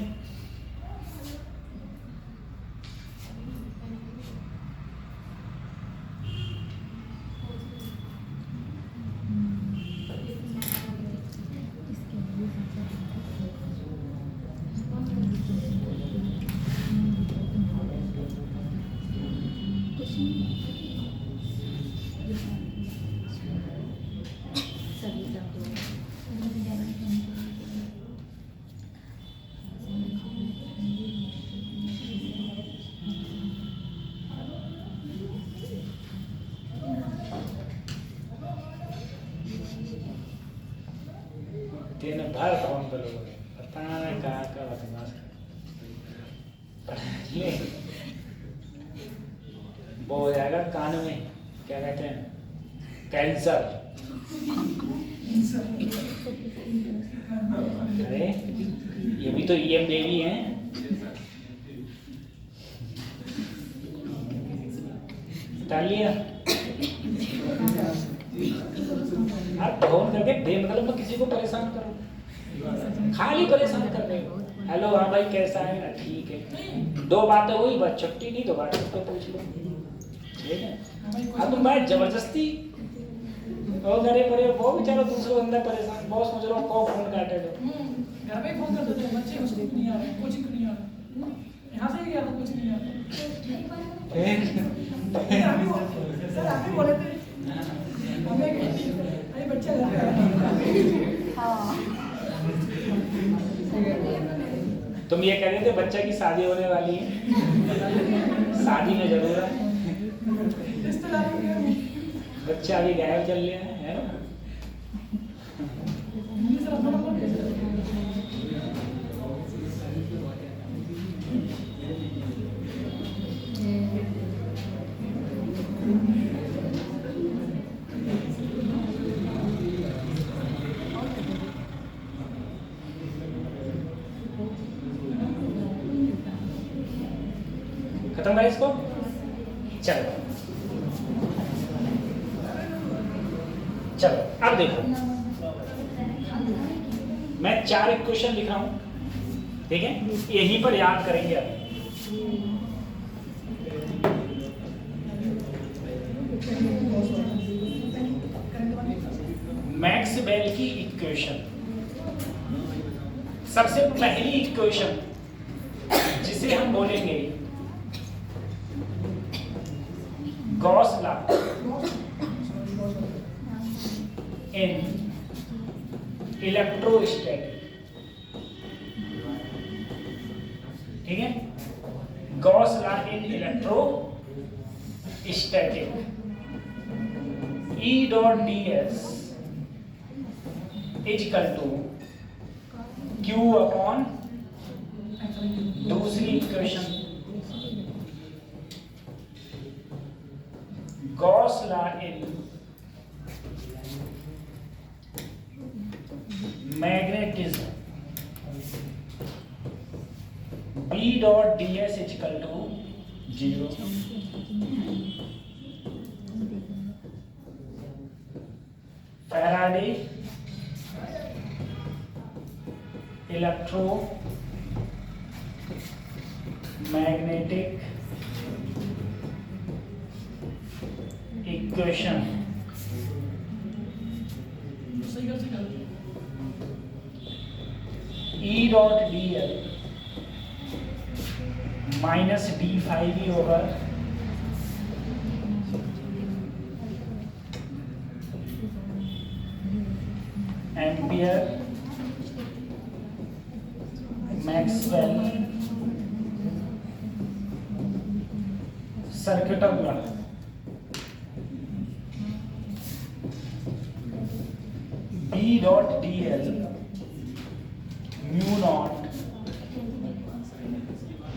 दिन भर फोन पर लोग पता नहीं कहाँ का बदमाश ये वो हो जाएगा कान में, क्या कहते हैं, कैंसर। अरे ये भी तो EM देवी हैं। डाल लिया आप फोन करके बेमतलब में किसी को परेशान करो, खाली परेशान कर रहे हो। हेलो हाँ भाई कैसा है ना, ठीक है, 2 बातें हुई, बस छुट्टी नहीं तो बात उसको पूछ लो। ठीक है, अब तुम भाई जबरदस्ती वो करे परे, वो बेचारा दूसरे बंदा परेशान, बॉस मुझे लोग को फोन काटे दो। घर पे फोन करते थे, बच्चे कुछ नहीं आ रहे, कोचिंग नहीं आ रहा, यहाँ से ही गया था, कुछ नहीं आ रहा। सर आप ही बोले थे हमें, अरे बच्चा घर पे हाँ। तुम ये कह रहे थे बच्चा की शादी होने वाली है, शादी में जरूर है, बच्चा अभी गायब चल रहा है ना। खत्म भाई इसको, चलो चलो अब देखो, मैं 4 इक्वेशन लिख रहा हूं, ठीक है, यहीं पर याद करेंगे अब। मैक्सवेल की इक्वेशन, सबसे पहली इक्वेशन जिसे हम बोलेंगे गॉस लॉ इन इलेक्ट्रोस्टैटिक। ठीक है, Gauss law in electrostatic, E dot ds equal to Q upon दूसरी equation Gauss law in magnetism, B dot ds equal to 0। Faraday electromagnetic equation सही कर सकते E dot D L minus D phi E over Ampere Maxwell circuit of law B dot D L mu naught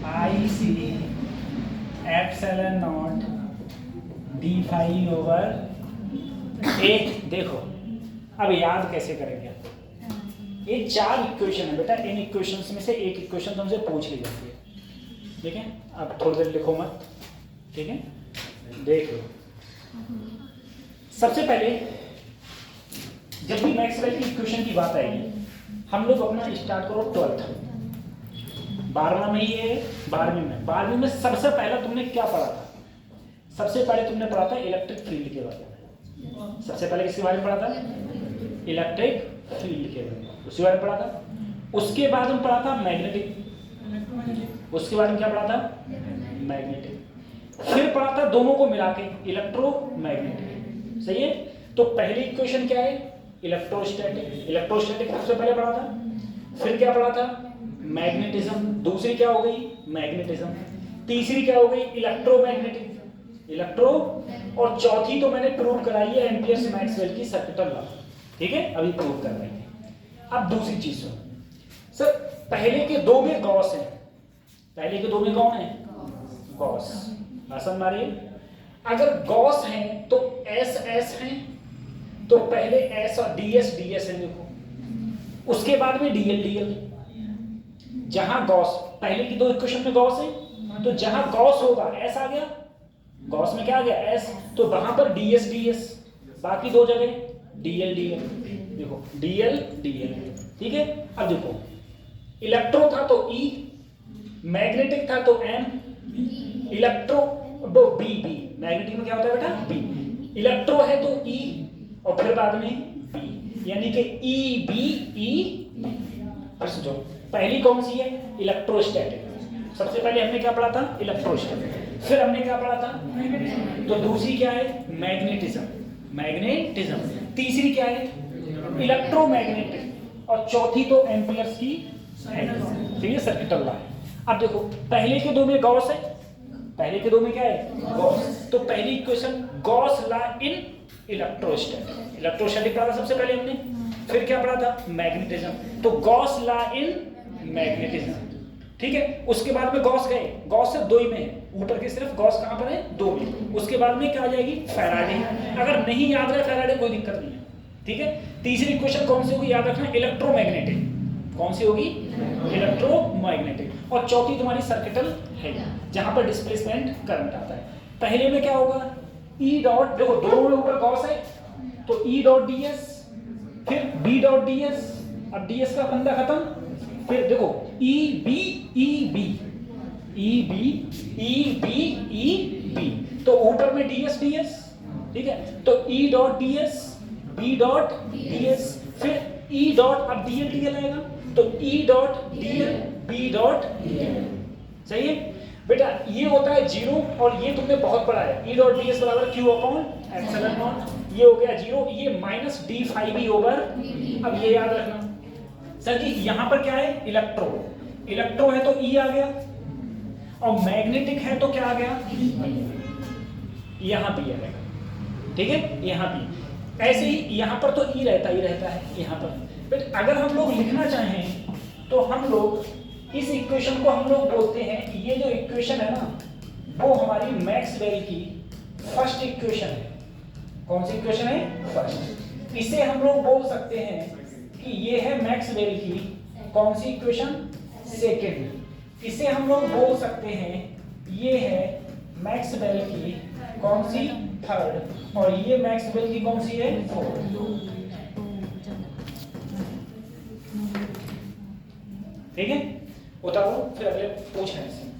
I C epsilon naught D phi over एक। देखो अब याद कैसे करेंगे, ये 4 इक्वेशन है बेटा, इन इक्वेशंस में से एक इक्वेशन तुमसे पूछ ली जाती है, ठीक है। अब थोड़ी देर लिखो मत, ठीक है। देख लो, सबसे पहले जब भी मैक्सवेल की इक्वेशन की बात आएगी, हम लोग अपना स्टार्ट करो 12th 12वां में, ये 12वीं में सबसे पहला तुमने क्या पढ़ा था? सबसे पहले तुमने पढ़ा था इलेक्ट्रिक फील्ड के बारे में। सबसे पहले किसके बारे में पढ़ा था? इलेक्ट्रिक फील्ड के बारे में, उसी बारे में पढ़ा था। उसके बाद में पढ़ा था मैग्नेटिक, उसके बाद में क्या पढ़ा था? मैग्नेटिक। फिर पढ़ा था दोनों को मिला के इलेक्ट्रोमैग्नेटिक, सही है। तो पहली इक्वेशन क्या है? इलेक्ट्रोस्टैटिक। इलेक्ट्रोस्टैटिक सबसे पहले पढ़ा था। फिर क्या पढ़ा था? मैग्नेटिज्म। दूसरी क्या हो गई? मैग्नेटिज्म। तीसरी क्या हो गई? Electromagnetic, electro. और चौथी तो मैंने प्रूव कराई है एम्पियर्स मैक्सवेल की सर्किटल लॉ, ठीक है, अभी प्रूव कर रही है। अब दूसरी चीज सुनो सर, पहले के दो में गॉस है, पहले के दो में कौन है? गॉस। आसान मारिए, अगर गॉस है तो एस एस है, तो पहले एस और डी एस है, देखो। उसके बाद में डीएल डीएल। जहां गॉस, पहले की दो इक्वेशन में गॉस है, तो जहां गॉस होगा एस आ गया, गॉस में क्या आ गया? एस, तो वहां पर डीएस। बाकी दो जगह डीएल देखो, डीएल, ठीक है। अब देखो, इलेक्ट्रो था तो ई, मैग्नेटिक था तो एम, इलेक्ट्रो दो बी, मैग्नेटिक में क्या होता है बेटा? बी। इलेक्ट्रो है तो ई, और फिर बाद में बी, यानी कि ई बी। फिर सोचो, पहली कौन सी है? इलेक्ट्रोस्टैटिक। सबसे पहले हमने क्या पढ़ा था? इलेक्ट्रोस्टैटिक। फिर हमने क्या पढ़ा था? तो दूसरी क्या है? मैग्नेटिज्म। तीसरी क्या है? इलेक्ट्रोमैग्नेटिक। और चौथी तो एम्पियर्स की है, ठीक है, सर्किटल लॉ है। अब देखो, पहले के दो में गॉस है, पहले के दो में क्या है? गॉस। तो पहली equation Gauss law in electrostatic. Electrostatic पढ़ा था सबसे पहले हमने। फिर क्या पढ़ा था? मैग्नेटिज्म। तो गॉस लॉ इन मैग्नेटिज्म, ठीक है। उसके बाद में गॉस गए, गॉस सिर्फ 2 ही में है, ऊपर के सिर्फ गॉस कहां पर है? 2 में। उसके बाद में क्या आ जाएगी? फैराडे। अगर नहीं याद रहे फैराडे, कोई दिक्कत नहीं है, ठीक है। तीसरी इक्वेशन कौन सी होगी? याद रखना, इलेक्ट्रोमैग्नेटिक। कौन सी होगी? इलेक्ट्रोमैग्नेटिक। और चौथी तुम्हारी सर्किटल है, जहां पर डिस्प्लेसमेंट करंट आता है। पहले में क्या होगा? ई डॉट, देखो दोनों में ऊपर गॉस है, तो ई डॉट डी एस, फिर बी डॉट डी एस। अब डी एस का फंदा खत्म। फिर देखो, E B E B, E B, तो ऊपर में डी एस, ठीक है। तो E dot D S, B dot D S, फिर ई डॉट, अब डी एल आएगा, तो E dot D L, B dot D L, सही है बेटा। ये होता है 0, और ये तुमने बहुत पढ़ा है, ई डॉट डी एस बराबर क्यू अपॉन एप्सिलॉन नॉट। ये हो गया 0, ये minus D phi E over. अब ये याद रखना सर जी, यहां पर क्या है? इलेक्ट्रो है तो ई आ गया, और मैग्नेटिक है तो क्या आ गया? यहां भी आएगा, ठीक है, यहां भी। ऐसे ही यहां पर तो ई रहता है यहां पर। बट अगर हम लोग लिखना चाहें तो हम लोग इस इक्वेशन को हम लोग बोलते हैं, ये जो इक्वेशन है ना, वो हमारी मैक्सवेल की फर्स्ट इक्वेशन है। कौन सी इक्वेशन है? फर्स्ट। इसे हम लोग बोल सकते हैं कि ये है मैक्सवेल की कौन सी इक्वेशन? सेकेंड। इसे हम लोग बोल सकते हैं ये है मैक्सवेल की कौन सी? थर्ड। और ये मैक्सवेल की कौन सी है? फोर्थ, ठीक है। बताओ फिर अगले पूछ रहे हैं।